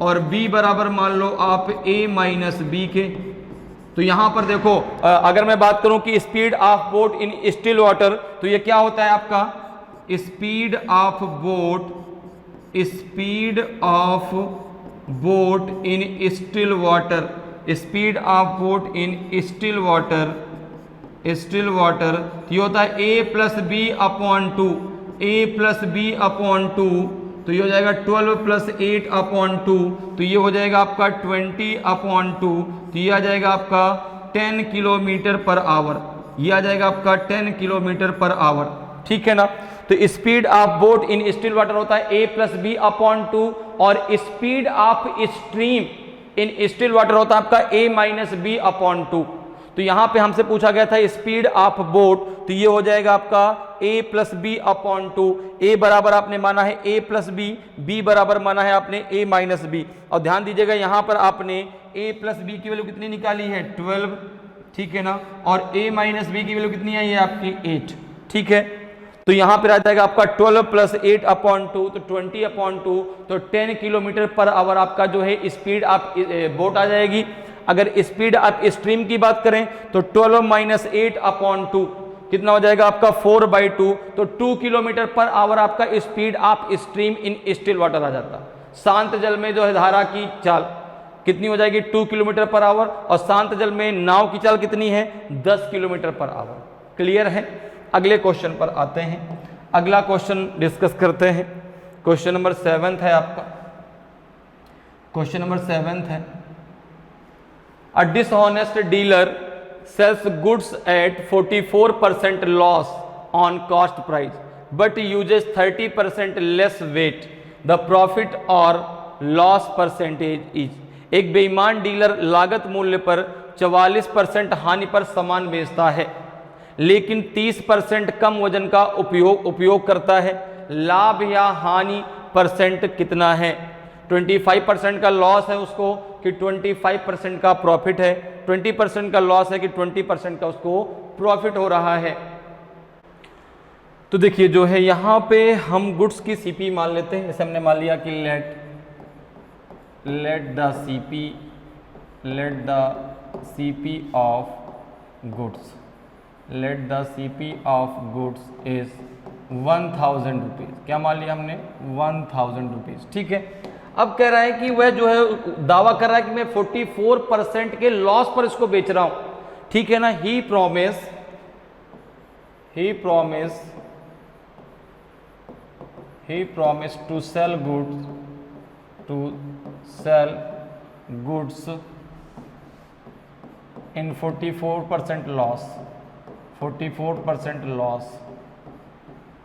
और b बराबर मान लो आप a माइनस बी के, तो यहां पर देखो अगर मैं बात करूं कि speed of boat in still water, तो ये क्या होता है आपका speed of boat, speed of boat in still water, speed of boat in still water, still water, तो ये होता है a plus B upon two, a plus B upon two, तो ये हो जाएगा 12 प्लस 8 अपॉन टू, तो ये हो जाएगा आपका 20 अपॉन टू, तो ये आ जाएगा आपका 10 किलोमीटर पर आवर, ये आ जाएगा आपका 10 किलोमीटर पर आवर, ठीक है ना। तो speed of boat in still water होता है a plus B upon two, और speed of stream in still water होता है आपका a minus B upon two. तो यहां पे हमसे पूछा गया था स्पीड ऑफ बोट, तो ये हो जाएगा आपका a plus B upon two, A बराबर आपने माना है a प्लस बी, बी बराबर माना है आपने a माइनस बी। और ध्यान दीजिएगा यहां पर आपने a प्लस बी की वैल्यू कितनी निकाली है 12, ठीक है ना, और a माइनस बी की वैल्यू कितनी है ये आपकी 8, ठीक है। तो यहां पर आ जाएगा आपका 12 प्लस 8 अपॉन टू, तो 20 अपॉन टू, तो 10 किलोमीटर पर आवर आपका जो है स्पीड ऑफ बोट आ जाएगी। अगर स्पीड ऑफ स्ट्रीम की बात करें तो 12 माइनस 8 अपॉन टू कितना हो जाएगा आपका 4/2, तो 2 किलोमीटर पर आवर आपका speed of stream in still water आ जाता। शांत जल में जो है धारा की चाल कितनी हो जाएगी 2 किलोमीटर पर आवर, और शांत जल में नाव की चाल कितनी है 10 किलोमीटर पर आवर। क्लियर है। अगले क्वेश्चन पर आते हैं, अगला क्वेश्चन डिस्कस करते हैं। क्वेश्चन नंबर 7 है आपका, क्वेश्चन नंबर 7 है, A dishonest dealer sells goods at 44% loss on cost price but uses 30% less weight. The profit or loss percentage is, एक बेईमान डीलर लागत मूल्य पर 44% हानि पर सामान बेचता है लेकिन 30% कम वजन का उपयोग करता है। लाभ या हानि परसेंट कितना है? 25% का लॉस है उसको कि 25% का प्रॉफिट है, 20% का लॉस है कि 20% का उसको प्रॉफिट हो रहा है। तो देखिए जो है यहाँ पे हम गुड्स की सीपी मान लेते हैं। जैसे हमने मान लिया कि let the CP of goods, let the CP of goods is 1000 rupees. क्या मान लिया हमने 1000 रुपीज़, ठीक है। अब कह रहा है कि वह जो है दावा कर रहा है कि मैं 44% के लॉस पर इसको बेच रहा हूं, ठीक है ना। ही promise to sell goods in 44% loss, 44% loss,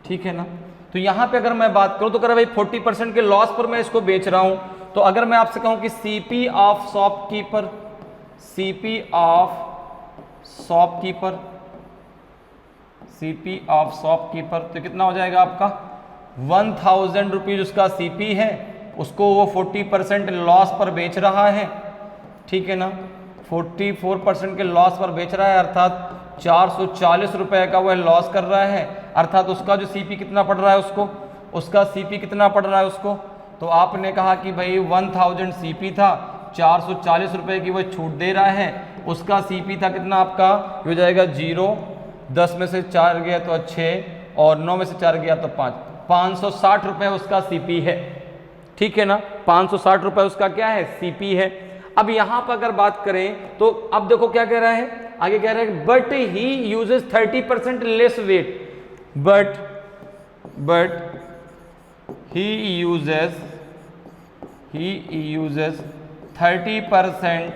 ठीक है ना। तो यहां पे अगर मैं बात करूं तो कर भाई 40% के लॉस पर मैं इसको बेच रहा हूं। तो अगर मैं आपसे कहूं कि CP of shopkeeper, CP of shopkeeper तो कितना हो जाएगा आपका 1000 रुपीज उसका सीपी है, उसको वो 40% लॉस पर बेच रहा है, ठीक है ना। 44% के लॉस पर बेच रहा है अर्थात 440 रुपए का वह लॉस कर रहा है, अर्थात उसका जो सीपी कितना पड़ रहा है उसको, उसका सीपी कितना पड़ रहा है उसको। तो आपने कहा कि भाई 1000 सीपी था, 440 रुपए की वह छूट दे रहा है, उसका सीपी था कितना आपका, हो जाएगा 0, 10 में से 4 गया तो 6 और 9 में से 4 गया तो 5, 560 रुपए उसका सीपी है, ठीक है ना। 560 रुपए उसका क्या है सीपी है। अब यहां पर अगर बात करें तो अब देखो क्या कह रहा है, आगे कह रहा है but he uses 30% less weight, but he uses 30%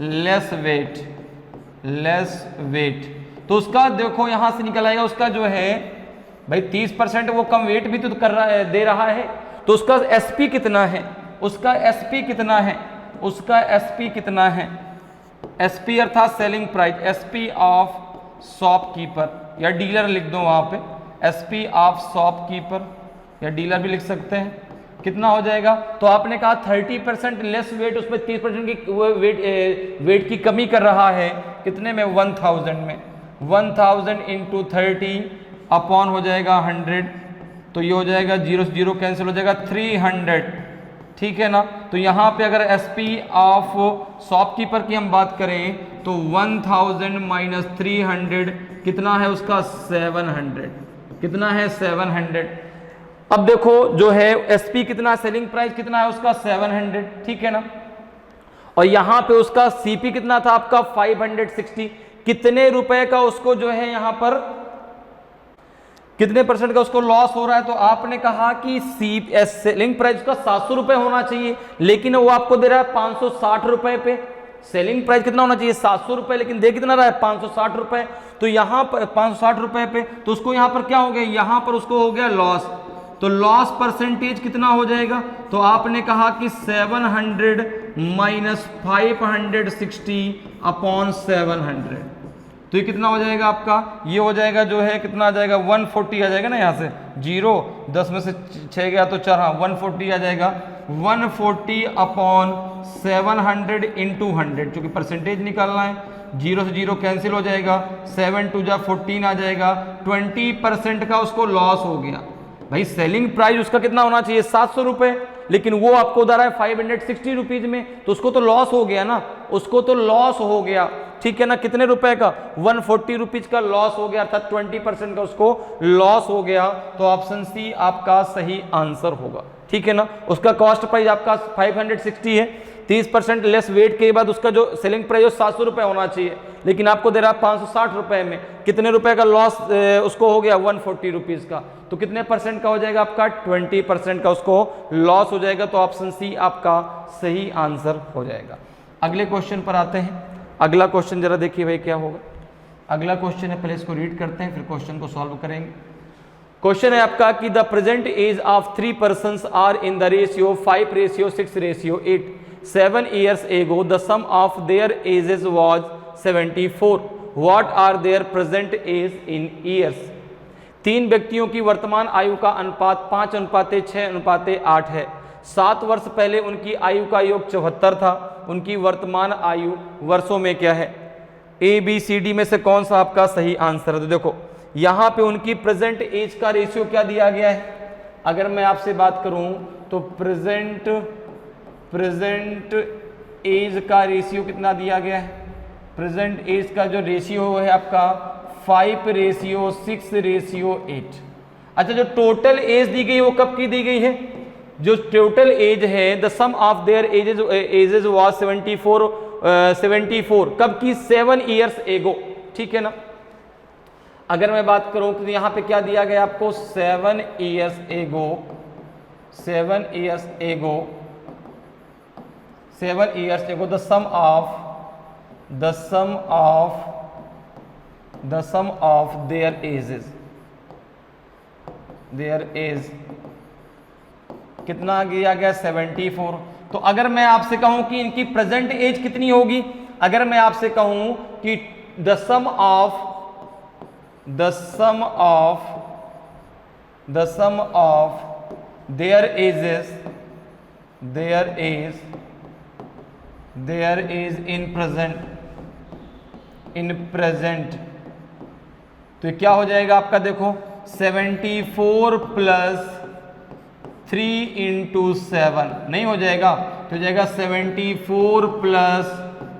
less weight. तो उसका देखो यहां से निकल आएगा उसका जो है भाई 30% वो कम वेट भी तो कर रहा है, दे रहा है, तो उसका एसपी कितना है, उसका एसपी कितना है, उसका एसपी कितना है, एसपी अर्थात selling price, SP of shopkeeper या डीलर लिख दो वहां पे, एसपी ऑफ शॉपकीपर या डीलर भी लिख सकते हैं, कितना हो जाएगा। तो आपने कहा 30% लेस वेट, उसमें 30% की वेट की कमी कर रहा है, कितने में 1000 में, 1000 इंटू 30 अपॉन हो जाएगा 100, तो ये हो जाएगा 0 से 0 कैंसिल हो जाएगा 300, ठीक है ना। तो यहाँ पे अगर एसपी ऑफ शॉपकीपर की हम बात करें तो 1000 माइनस 300 कितना है उसका 700, कितना है 700। अब देखो जो है एसपी कितना, सेलिंग प्राइस कितना है उसका 700, ठीक है ना, और यहां पे उसका सीपी कितना था आपका 560, कितने रुपए का उसको जो है यहां पर कितने परसेंट का उसको लॉस हो रहा है। तो आपने कहा कि सेलिंग प्राइस का 700 रुपए होना चाहिए, लेकिन वो आपको दे रहा है 560 रुपए पे। सेलिंग प्राइस कितना होना चाहिए 700 रुपए, लेकिन दे कितना रहा है 560 रुपए। तो यहां पर 560 रुपए पे, तो उसको यहां पर क्या हो गया, यहां पर उसको हो गया लॉस। तो लॉस परसेंटेज कितना हो जाएगा, तो आपने कहा कि 700 माइनस 560 अपॉन 700, तो ये कितना हो जाएगा आपका, ये हो जाएगा जो है कितना आ जाएगा 140 आ जाएगा ना, यहाँ से 0 10 में से 6 गया तो 4, हाँ 140 आ जाएगा। 140 अपॉन 700 इंटू 100, चूंकि परसेंटेज निकालना है, 0 से 0 कैंसिल हो जाएगा, 7 2 जा 14 आ जाएगा, 20% का उसको लॉस हो गया। भाई सेलिंग प्राइस उसका कितना होना चाहिए 700 रुपए, लेकिन वो आपको दे रहा है 560 रुपीज में, तो उसको तो लॉस हो गया ना, उसको तो लॉस हो गया, ठीक है ना। कितने रुपए का 140 रुपीज का लॉस हो गया, अर्थात 20% का उसको लॉस हो गया। तो ऑप्शन सी आपका सही आंसर होगा, ठीक है ना। उसका कॉस्ट प्राइस आपका 560 है, 30% लेस वेट के बाद उसका जो सेलिंग प्राइस 700 रुपए होना चाहिए, लेकिन आपको दे रहा है 560 रुपए में, कितने रुपए का लॉस उसको हो गया 140 रुपीज का, तो कितने परसेंट का हो जाएगा आपका 20% का उसको लॉस हो जाएगा। तो ऑप्शन सी आपका सही आंसर हो जाएगा। अगले क्वेश्चन पर आते हैं। अगला क्वेश्चन जरा देखिए भाई क्या होगा। अगला क्वेश्चन है, पहले इसको रीड करते हैं फिर क्वेश्चन को सॉल्व करेंगे। क्वेश्चन है आपका कि the present age of 3 persons are in the ratio 5:6:8। 7 years ago the sum of their ages was 74. What are their present age in years? 3 व्यक्तियों की वर्तमान आयु का अनुपात 5:6:8 है। 7 वर्ष पहले उनकी आयु का योग 74 था। उनकी वर्तमान आयु वर्षों में क्या है? ए बी सी डी में से कौन सा आपका सही आंसर है? तो देखो यहाँ पे उनकी प्रेजेंट एज का रेशियो क्या दिया गया है। अगर मैं आपसे बात करूं तो प्रेजेंट एज का रेशियो कितना दिया गया है? प्रेजेंट एज का जो रेशियो है आपका 5:6:8। अच्छा, जो टोटल एज दी गई है वो कब की दी गई है? जो टोटल एज है the sum of their ages was 74 कब की? 7 years ago, ठीक है ना। अगर मैं बात करूं तो यहां पे क्या दिया गया आपको 7 years ago the sum of their ages कितना दिया गया 74। तो अगर मैं आपसे कहूं कि इनकी प्रेजेंट एज कितनी होगी, अगर मैं आपसे कहूं कि the sum of their age in present, तो क्या हो जाएगा आपका? देखो 74 प्लस 3 इंटू 7 नहीं हो जाएगा, तो हो जाएगा 74 प्लस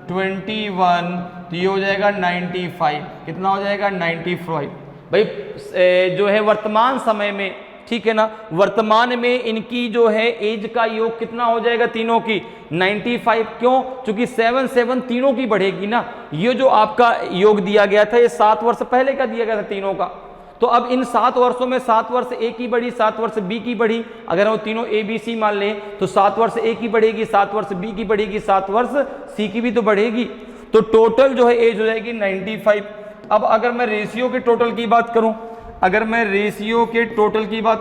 21, तो ये हो जाएगा 95। कितना हो जाएगा? 95। भाई जो है वर्तमान समय में, ठीक है ना, वर्तमान में इनकी जो है एज का योग कितना हो जाएगा तीनों की? 95। क्यों? क्योंकि 7 तीनों की बढ़ेगी ना। ये जो आपका योग दिया गया था ये 7 वर्ष पहले का दिया गया था तीनों का। तो अब इन 7 वर्षों में 7 वर्ष ए की बढ़ी, 7 वर्ष बी की बढ़ी। अगर हम तीनों ए बी सी मान लें तो 7 वर्ष ए की बढ़ेगी, 7 वर्ष बी की बढ़ेगी, 7 वर्ष सी की भी तो बढ़ेगी। तो टोटल जो है एज हो जाएगी 95। अब अगर मैं रेशियो के टोटल की बात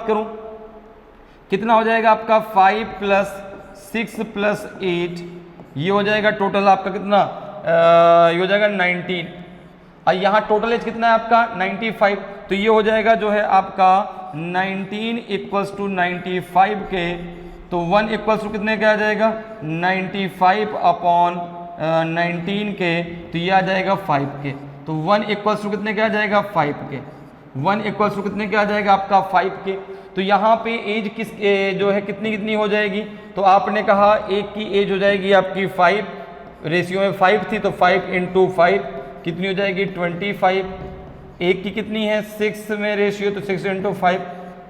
करूं, कितना हो जाएगा आपका? 5 + 6 + 8, ये हो जाएगा टोटल आपका कितना? ये हो जाएगा 19। और यहाँ टोटल एज कितना है आपका? 95। तो ये हो जाएगा जो है आपका 19 = 95 के, तो 1 = कितने का आ जाएगा? 95 अपॉन 19 के, तो ये आ जाएगा 5 के। तो 1 = कितने का आ जाएगा? 5 के। 1 = कितने का आ जाएगा आपका? 5 के। तो यहाँ पे एज जो है कितनी हो जाएगी? तो आपने कहा एक की एज हो जाएगी आपकी 5, रेशियो में 5 थी तो 5 × 5 कितनी हो जाएगी? 25। एक की कितनी है? 6 में रेशियो, तो 6 × 5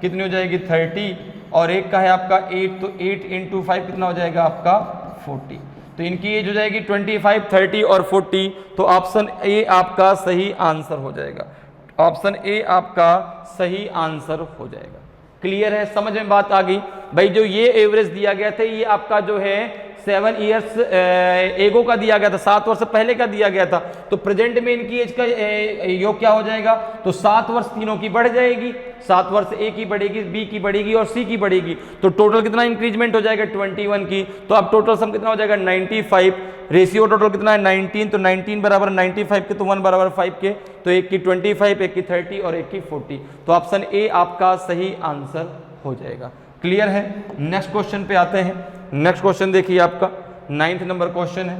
कितनी हो जाएगी 30, और एक का है आपका 8, तो 8 इंटू 5 कितना हो जाएगा आपका 40। तो इनकी एज हो जाएगी 25, 30 और 40। तो ऑप्शन ए आपका सही आंसर हो जाएगा, ऑप्शन ए आपका सही आंसर हो जाएगा। क्लियर है, समझ में बात आ गई भाई। जो ये एवरेज दिया गया था ये आपका जो है 7 ईयर्स एगो का दिया गया था, 7 वर्ष पहले का दिया गया था। तो प्रेजेंट में इनकी एज का योग क्या हो जाएगा, तो 7 वर्ष तीनों की बढ़ जाएगी, 7 वर्ष ए की बढ़ेगी, बी की बढ़ेगी और सी की बढ़ेगी। तो टोटल कितना इंक्रीजमेंट हो जाएगा 21 की। तो अब टोटल सम कितना हो जाएगा 95, रेशियो टोटल कितना है 19, तो 19 बराबर 95 के, तो 1 बराबर 5 के, तो एक की 25, एक की 30 और एक की 40। तो ऑप्शन ए आपका सही आंसर हो जाएगा। क्लियर है। नेक्स्ट क्वेश्चन पे आते हैं। नेक्स्ट क्वेश्चन देखिए आपका 9th नंबर क्वेश्चन है।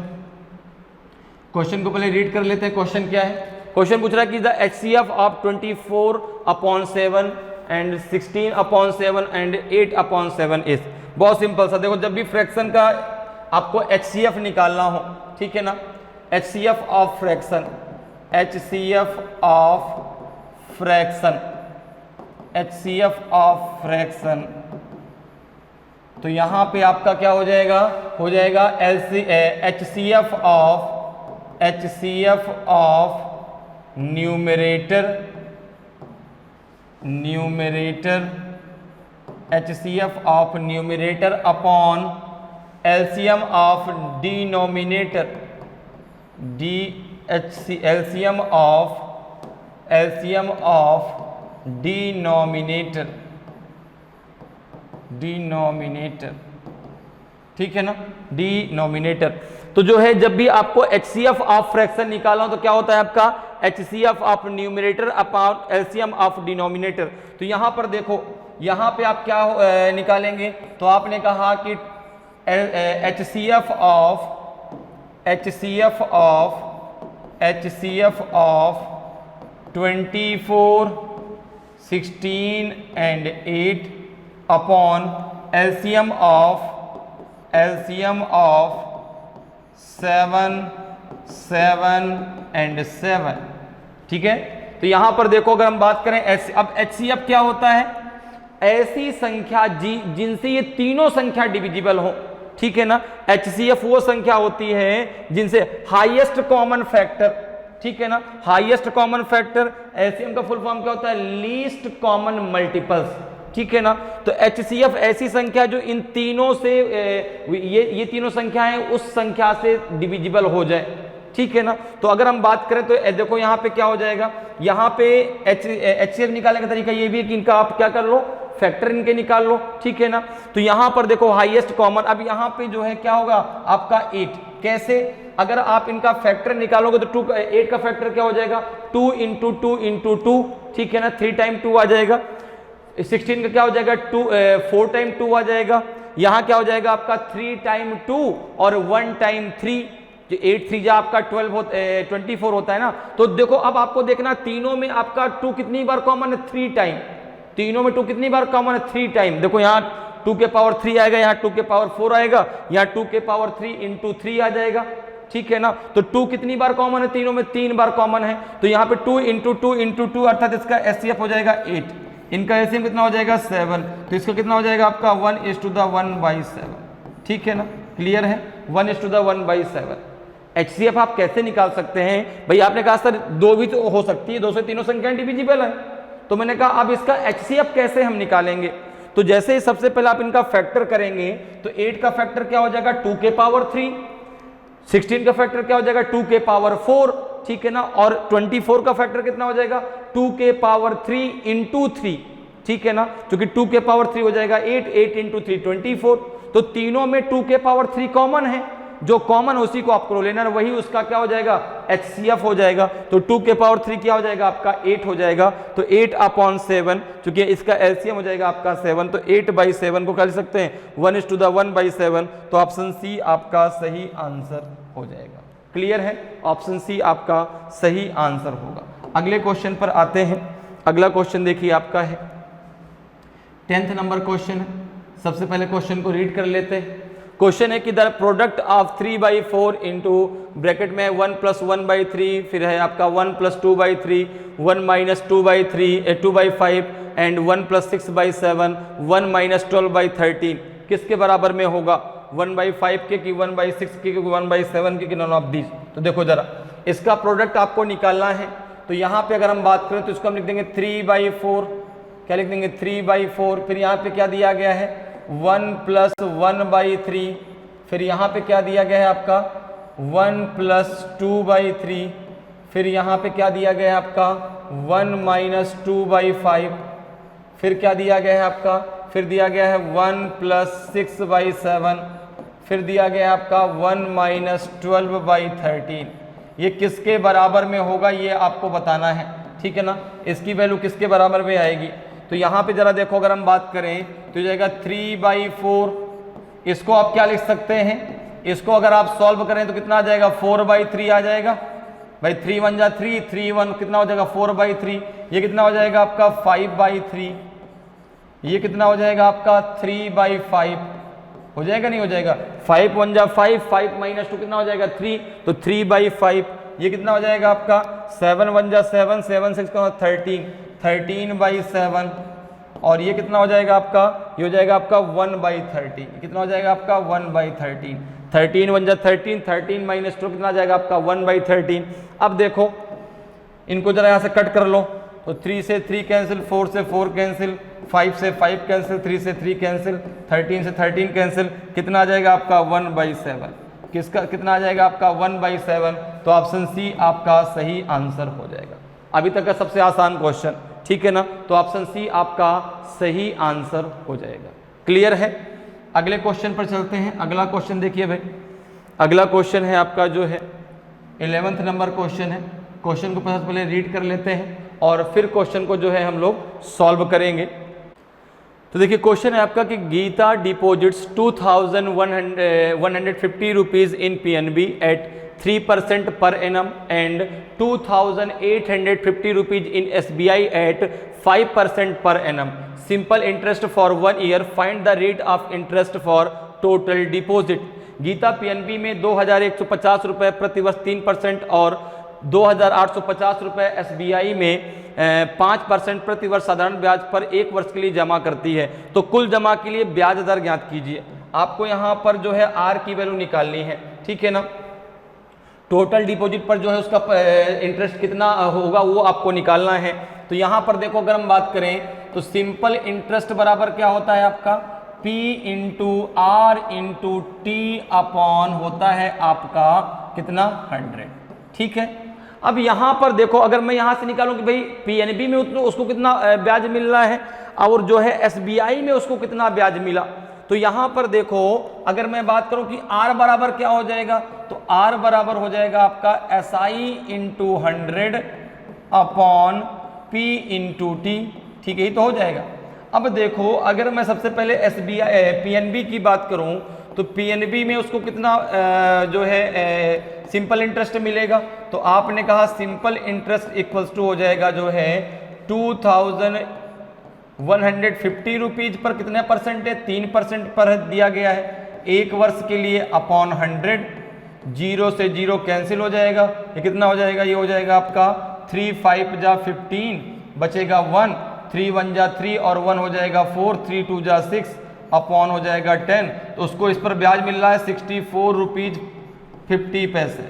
क्वेश्चन को पहले रीड कर लेते हैं। क्वेश्चन क्या है, क्वेश्चन पूछ रहा है कि the HCF of 24/7 and 16/7 and 8/7 is. बहुत सिंपल सा, देखो जब भी फ्रैक्शन का आपको HCF निकालना हो, ठीक है ना, HCF of fraction, HCF of fraction, HCF of fraction, तो यहां पे आपका क्या हो जाएगा, हो जाएगा HCF of numerator, HCF of numerator upon LCM of denominator, LCM of denominator, ठीक है ना, डिनोमिनेटर। तो जो है जब भी आपको HCF ऑफ फ्रैक्शन निकालना हो तो क्या होता है आपका HCF of numerator upon LCM of denominator. तो यहां पर देखो, यहां पे आप क्या निकालेंगे, तो आपने कहा कि HCF of 24, 16 and 8 upon LCM of 7 and 7, ठीक है। तो यहां पर देखो अगर हम बात करें अब HCF क्या होता है, ऐसी संख्या जिनसे ये तीनों संख्या डिविजिबल हो, ठीक है ना। HCF वो संख्या होती है जिनसे हाईएस्ट कॉमन फैक्टर, ठीक है ना, हाईएस्ट कॉमन फैक्टर। LCM का फुल फॉर्म क्या होता है, लीस्ट कॉमन मल्टीपल्स, ठीक है ना। तो HCF ऐसी संख्या जो इन तीनों से ये तीनों संख्याएं उस संख्या से डिविजिबल हो जाए, ठीक है ना। तो अगर हम बात करें तो देखो यहाँ पे क्या हो जाएगा, यहाँ पे HCF निकालने का तरीका ये भी है कि इनका आप क्या कर लो, फैक्टर इनके निकाल लो, ठीक है ना। तो यहाँ पर देखो हाईएस्ट कॉमन, अब यहाँ पे जो है क्या होगा आपका 8, कैसे, अगर आप इनका फैक्टर निकालोगे तो 8 का फैक्टर क्या हो जाएगा 2 इंटू 2 इंटू 2, ठीक है ना, 3 टाइम 2 आ जाएगा। 16 का क्या हो जाएगा 4 टाइम 2 आ जाएगा। यहाँ क्या हो जाएगा आपका 3 टाइम 2 और 1 टाइम 3, जो 8 3 आपका 24 होता है ना। तो देखो अब आपको देखना तीनों में आपका 2 कितनी बार कॉमन है, 3 टाइम, तीनों में 2 कितनी बार कॉमन है, 3 टाइम। देखो यहाँ 2 के पावर 3 आएगा, यहाँ 2 के पावर 4 आएगा, यहाँ 2 के पावर 3 इंटू 3 आ जाएगा, ठीक है ना। तो 2 कितनी बार कॉमन है, तीनों में 3 बार कॉमन है। तो यहाँ पे 2 इंटू 2 इंटू 2 अर्थात इसका HCF हो जाएगा 8, इनका LCM कितना हो जाएगा 7, तो इसका कितना हो जाएगा आपका 1:1/7, ठीक है ना। क्लियर है, 1:1/7। HCF आप कैसे निकाल सकते हैं भाई, आपने कहा सर 2 भी तो हो सकती है, 2 से तीनों संख्याएं डिविजिबल है। तो मैंने कहा अब इसका HCF कैसे हम निकालेंगे, तो जैसे ही सबसे पहले आप इनका फैक्टर करेंगे तो 8 का फैक्टर क्या हो जाएगा 2 के पावर 3, 16 का फैक्टर क्या हो जाएगा 2 के पावर 4, ठीक है ना, और 24 का फैक्टर कितना हो जाएगा 2 के पावर 3 इंटू 3, ठीक है ना, क्योंकि 2 के पावर 3 हो जाएगा 8, 8 इंटू 3 24। तो तीनों में 2 के पावर 3 कॉमन है, जो कॉमन उसी को आपको लेना है, वही उसका क्या हो जाएगा HCF हो जाएगा। तो 2 के पावर 3 क्या हो जाएगा आपका 8 हो जाएगा, तो 8/7, क्योंकि इसका LCM हो जाएगा आपका 7, तो 8/7 को क्या लिख सकते हैं 1:1/7। तो ऑप्शन सी आपका सही आंसर हो जाएगा। क्लियर है, ऑप्शन सी आपका सही आंसर होगा। अगले क्वेश्चन पर आते हैं। अगला क्वेश्चन देखिए आपका है 10th नंबर क्वेश्चन है। सबसे पहले क्वेश्चन को रीड कर लेते हैं। क्वेश्चन है कि the product of 3/4 into bracket में 1 + 1/3, फिर है आपका 1 + 2/3, 1 - 2/3 2/5 एंड 1+6/7, 1 - 12/13 किसके बराबर में होगा? 1/5 के कि 1/6 के कि 1/7 के कि नॉन ऑफ दीज। तो देखो जरा इसका प्रोडक्ट आपको निकालना है। तो यहाँ पे अगर हम बात करें तो इसको हम लिख देंगे 3/4, क्या लिख देंगे 3/4। फिर यहाँ पे क्या दिया गया है 1 + 1/3। फिर यहाँ पे क्या दिया गया है आपका 1 + 2/3। फिर यहाँ पे क्या दिया गया है आपका 1 - 2/5। फिर क्या दिया गया है आपका, फिर दिया गया है 1 + 6/7। फिर दिया गया है आपका 1 - 12/13। ये किसके बराबर में होगा ये आपको बताना है, ठीक है ना। इसकी वैल्यू किसके बराबर में आएगी? तो यहाँ पे जरा देखो अगर हम बात करें तो ये जाएगा 3/4। इसको आप क्या लिख सकते हैं, इसको अगर आप सॉल्व करें तो कितना आ जाएगा 4/3 आ जाएगा भाई। 3 × 1 = 3, 3 × 1 कितना हो जाएगा 4/3। ये कितना हो जाएगा आपका 5/3। ये कितना हो जाएगा आपका 3/5 हो जाएगा, नहीं हो जाएगा। 5 × 1 = 5, 5 - 2 कितना हो जाएगा 3, तो 3/5। ये कितना हो जाएगा आपका 7 × 1 = 7, 7 × 6 = 13, 13/7। और ये कितना हो जाएगा आपका, ये हो जाएगा आपका 1/13। कितना हो जाएगा आपका 1/13। 13 × 1 = 13, 13 - 2 कितना आ जाएगा आपका 1/13। अब देखो इनको जरा यहाँ से कट कर लो तो 3 से 3 कैंसिल, 4 से 4 कैंसिल, 5 से 5 कैंसिल, 3 से 3 कैंसिल, 13 से 13 कैंसिल। कितना आ जाएगा आपका 1/7। किसका कितना आ जाएगा आपका 1/7। तो ऑप्शन सी आपका सही आंसर हो जाएगा। अभी तक का सबसे आसान क्वेश्चन, ठीक है ना। तो ऑप्शन सी आपका सही आंसर हो जाएगा। क्लियर है। अगले क्वेश्चन पर चलते हैं। अगला क्वेश्चन देखिए भाई, अगला क्वेश्चन है आपका जो है 11th नंबर क्वेश्चन है। क्वेश्चन को पहले रीड कर लेते हैं और फिर क्वेश्चन को जो है हम लोग सॉल्व करेंगे। तो देखिए क्वेश्चन है आपका कि Geeta deposits 2150 rupees in PNB at 3% per annum and 2850 rupees in SBI at 5% per annum. Simple interest for 1 year. Find the rate of interest for total deposit. Geeta PNB में 2150 रुपये प्रतिवर्ष 3% और 2850 रुपये एसबीआई में 5% प्रतिवर्ष साधारण ब्याज पर 1 वर्ष के लिए जमा करती है। तो कुल जमा के लिए ब्याज दर ज्ञात कीजिए। आपको यहाँ पर जो है आर की वैल्यू निकालनी है, ठीक है ना। टोटल डिपॉजिट पर जो है उसका इंटरेस्ट कितना होगा वो आपको निकालना है। तो यहाँ पर देखो अगर हम बात करें तो सिंपल इंटरेस्ट बराबर क्या होता है आपका P × R × T अपॉन होता है आपका कितना 100, ठीक है। अब यहाँ पर देखो अगर मैं यहाँ से निकालूं कि भाई पीएनबी में उसको कितना ब्याज मिल रहा है और जो है एसबीआई में उसको कितना ब्याज मिला, तो यहाँ पर देखो अगर मैं बात करूं कि R बराबर क्या हो जाएगा, तो R बराबर हो जाएगा आपका SI × 100 अपॉन P × T, ठीक है, ये तो हो जाएगा। अब देखो अगर मैं सबसे पहले एसबीआई पीएनबी की बात करूं तो पीएनबी में उसको कितना जो है सिंपल इंटरेस्ट मिलेगा, तो आपने कहा सिंपल इंटरेस्ट इक्वल्स टू हो जाएगा जो है 2150 रुपीज पर कितने परसेंट है 3% पर दिया गया है 1 वर्ष के लिए अपॉन 100। 0 से 0 कैंसिल हो जाएगा, ये कितना हो जाएगा, ये हो जाएगा आपका 3 × 5 = 15 बचेगा 1, 3 × 1 = 3 और 1 हो जाएगा 4, 3 × 2 = 6 अपॉन हो जाएगा 10। तो उसको इस पर ब्याज मिल रहा है 64 रुपीज 50 पैसे,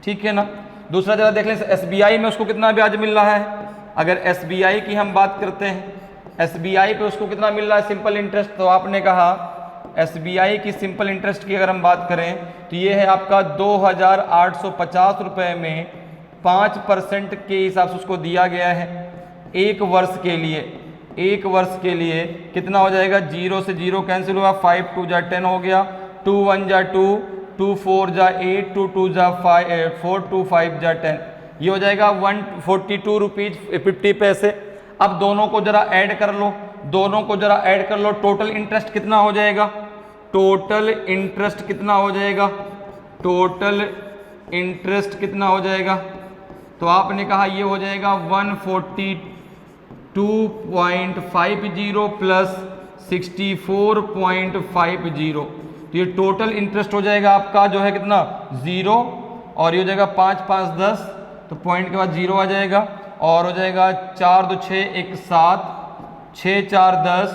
ठीक है ना। दूसरा जरा देख लें एसबीआई में उसको कितना ब्याज मिल रहा है। अगर एसबीआई की हम बात करते हैं, एसबीआई पे उसको कितना मिल रहा है सिंपल इंटरेस्ट, तो आपने कहा एसबीआई की सिंपल इंटरेस्ट की अगर हम बात करें तो ये है आपका 2850 रुपये में 5% के हिसाब से उसको दिया गया है 1 वर्ष के लिए। 1 वर्ष के लिए कितना हो जाएगा, 0 से 0 कैंसिल हुआ, 5 × 2 = 10 हो गया, 2 × 1 = 2, 2 × 4 = 8, 2 × 2 = 5, 4 × 2 = 5 = 10, ये हो जाएगा 142 रुपीज 50 पैसे। अब दोनों को जरा ऐड कर लो, दोनों को जरा ऐड कर लो, टोटल इंटरेस्ट कितना हो जाएगा, टोटल इंटरेस्ट कितना हो जाएगा, टोटल इंटरेस्ट कितना हो जाएगा, तो आपने कहा ये हो जाएगा 142.50 प्लस 64.50, तो ये टोटल इंटरेस्ट हो जाएगा आपका जो है कितना 0 और ये हो जाएगा 5 × 5 = 10, तो पॉइंट के बाद 0 आ जाएगा और हो जाएगा 4 × 2 = 6, 1 × 7, 6 4 10,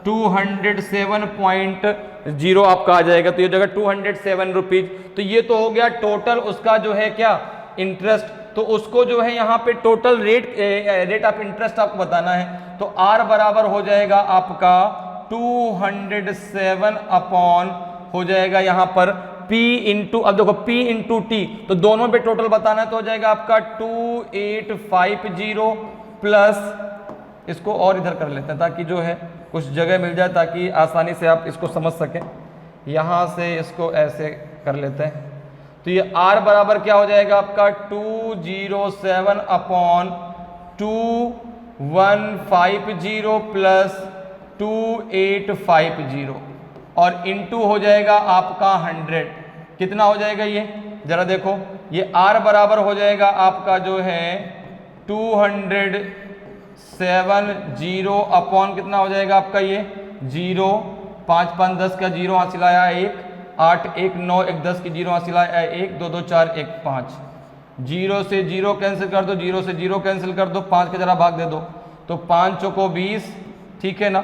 207.0 आपका आ जाएगा। तो ये जगह 207 रुपीज। तो ये तो हो गया टोटल उसका जो है क्या इंटरेस्ट। तो उसको जो है यहाँ पे टोटल रेट ऑफ इंटरेस्ट आपको बताना है। तो R बराबर हो जाएगा आपका 207 अपॉन हो जाएगा यहाँ पर P इंटू, अब देखो P इंटू T, तो दोनों पे टोटल बताना है। तो हो जाएगा आपका 2850 प्लस, इसको और इधर कर लेते हैं ताकि जो है कुछ जगह मिल जाए ताकि आसानी से आप इसको समझ सकें। यहाँ से इसको ऐसे कर लेते हैं। तो ये R बराबर क्या हो जाएगा आपका 207 अपॉन 2150 प्लस 2850 और इनटू हो जाएगा आपका 100। कितना हो जाएगा ये जरा देखो, ये R बराबर हो जाएगा आपका जो है 270 अपॉन कितना हो जाएगा आपका ये 0, 5 5 10 का 0 हासिल आया 1, 8 1 9 1 10 की 0 हासिल आया 1, 2 2 4 1 5, 0 से 0 कैंसिल कर दो, 0 से 0 कैंसिल कर दो, 5 के जरा भाग दे दो, तो 5 चौको 20, ठीक है ना।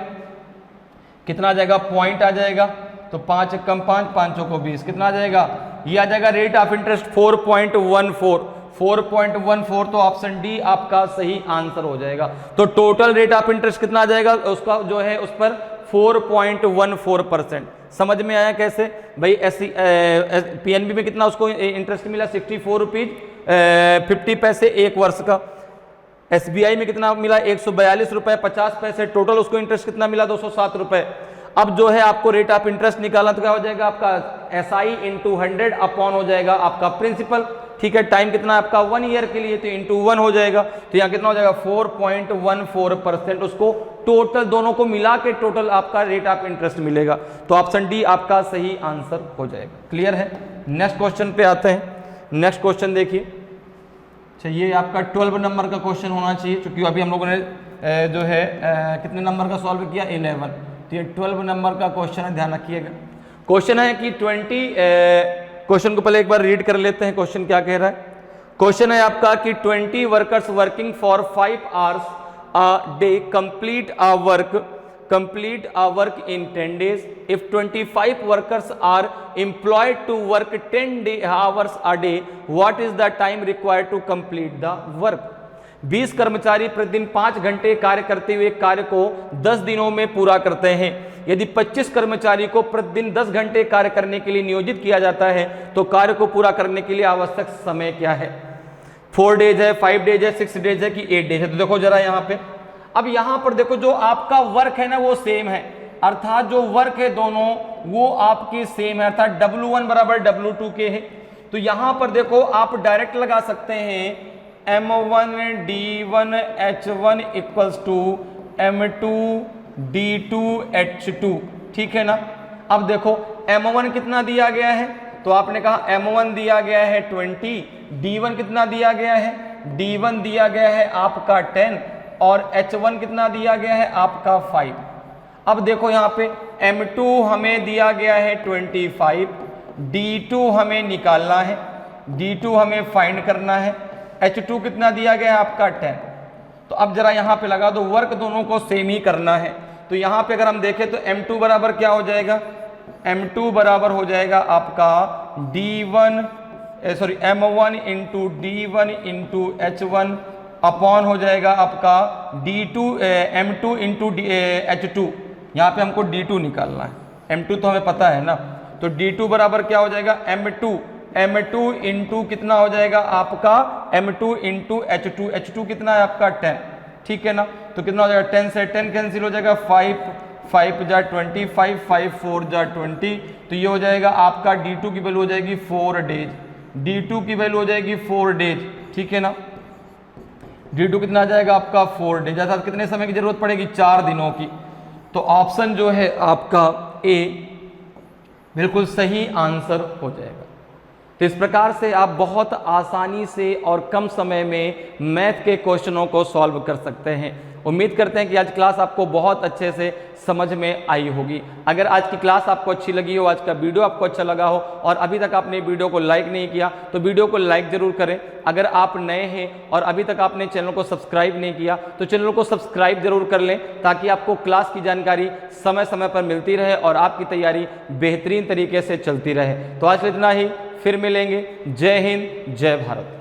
कितना आ जाएगा, पॉइंट आ जाएगा। तो 5 1 कम 5, 5 चौको 20, कितना आ जाएगा, ये आ जाएगा रेट ऑफ इंटरेस्ट 4.14। तो ऑप्शन डी आपका सही आंसर हो जाएगा। तो टोटल रेट ऑफ इंटरेस्ट कितना आ जाएगा उसका जो है उस पर 4.14%। समझ में आया कैसे भाई। पीएनबी में कितना उसको इंटरेस्ट मिला 64 रुपीज 50 पैसे 1 वर्ष का। एसबीआई में कितना मिला 142 रुपए 50 पैसे। टोटल उसको इंटरेस्ट कितना मिला 207 रुपए। अब जो है आपको रेट ऑफ इंटरेस्ट निकालना तो क्या हो जाएगा आपका एसआई इंटू 100 अपॉन हो जाएगा आपका प्रिंसिपल, ठीक है। टाइम कितना है आपका 1 ईयर के लिए, तो इंटू 1 हो जाएगा। तो यहाँ कितना हो जाएगा 4.14%। उसको टोटल दोनों को मिला के टोटल आपका रेट ऑफ इंटरेस्ट मिलेगा। तो ऑप्शन डी आपका सही आंसर हो जाएगा। क्लियर है। नेक्स्ट क्वेश्चन पे आते हैं। नेक्स्ट क्वेश्चन देखिए, ये आपका 12 नंबर का क्वेश्चन होना चाहिए, क्योंकि अभी हम लोगों ने जो है कितने नंबर का सॉल्व किया 11। तो ये 12 नंबर का क्वेश्चन है, ध्यान रखिएगा। क्वेश्चन है कि 20 क्वेश्चन को पहले एक बार रीड कर लेते हैं। क्वेश्चन क्या कह रहा है। क्वेश्चन है आपका कि 20 workers working for 5 hours a day complete a work in 10 days. If 25 workers are employed to work 10 hours a day, what is the time required to complete the work? 20 कर्मचारी प्रतिदिन 5 घंटे कार्य करते हुए कार्य को 10 दिनों में पूरा करते हैं। यदि 25 कर्मचारी को प्रतिदिन 10 घंटे कार्य करने के लिए नियोजित किया जाता है तो कार्य को पूरा करने के लिए आवश्यक समय क्या है। 4 डेज है, 5 डेज है, 6 डेज है कि 8 डेज है। तो देखो जरा यहाँ पे, अब यहां पर देखो जो आपका वर्क है ना वो सेम है, अर्थात जो वर्क है दोनों वो आपके सेम है, अर्थात W1 बराबर W2 के है। तो यहां पर देखो आप डायरेक्ट लगा सकते हैं M1 D1 H1 equals to M2 D2 H2, ठीक है ना। अब देखो M1 कितना दिया गया है, तो आपने कहा M1 दिया गया है 20, D1 कितना दिया गया है, D1 दिया गया है आपका 10 और H1 कितना दिया गया है आपका 5। अब देखो यहाँ पे M2 हमें दिया गया है 25, D2 हमें निकालना है, D2 हमें फाइंड करना है, H2 कितना दिया गया है आपका 10। तो अब जरा यहाँ पे लगा दो, वर्क दोनों को सेम ही करना है। तो यहाँ पे अगर हम देखें तो M2 बराबर क्या हो जाएगा, M2 बराबर हो जाएगा आपका M1 into D1 into H1 upon हो जाएगा आपका M2 इंटू H2। यहाँ पे हमको D2 निकालना है, M2 तो हमें पता है ना। तो D2 बराबर क्या हो जाएगा M2 इंटू कितना हो जाएगा आपका M2 इंटू H2 कितना है आपका 10, ठीक है ना। तो कितना हो जाएगा 10 से 10 कैंसिल हो जाएगा, 5 जा 20, 5 4 जा 20। तो ये हो जाएगा आपका D2 की वैल्यू हो जाएगी 4 डेज, D2 की वैल्यू हो जाएगी 4 डेज, ठीक है ना। D2 कितना आ जाएगा आपका 4 डेज, अर्थात कितने समय की जरूरत पड़ेगी 4 दिनों की। तो ऑप्शन जो है आपका ए बिल्कुल सही आंसर हो जाएगा। तो इस प्रकार से आप बहुत आसानी से और कम समय में मैथ के क्वेश्चनों को सॉल्व कर सकते हैं। उम्मीद करते हैं कि आज क्लास आपको बहुत अच्छे से समझ में आई होगी। अगर आज की क्लास आपको अच्छी लगी हो, आज का वीडियो आपको अच्छा लगा हो और अभी तक आपने वीडियो को लाइक नहीं किया तो वीडियो को लाइक जरूर करें। अगर आप नए हैं और अभी तक आपने चैनल को सब्सक्राइब नहीं किया तो चैनल को सब्सक्राइब जरूर कर लें, ताकि आपको क्लास की जानकारी समय समय पर मिलती रहे और आपकी तैयारी बेहतरीन तरीके से चलती रहे। तो आज इतना ही, फिर मिलेंगे। जय हिंद, जय भारत।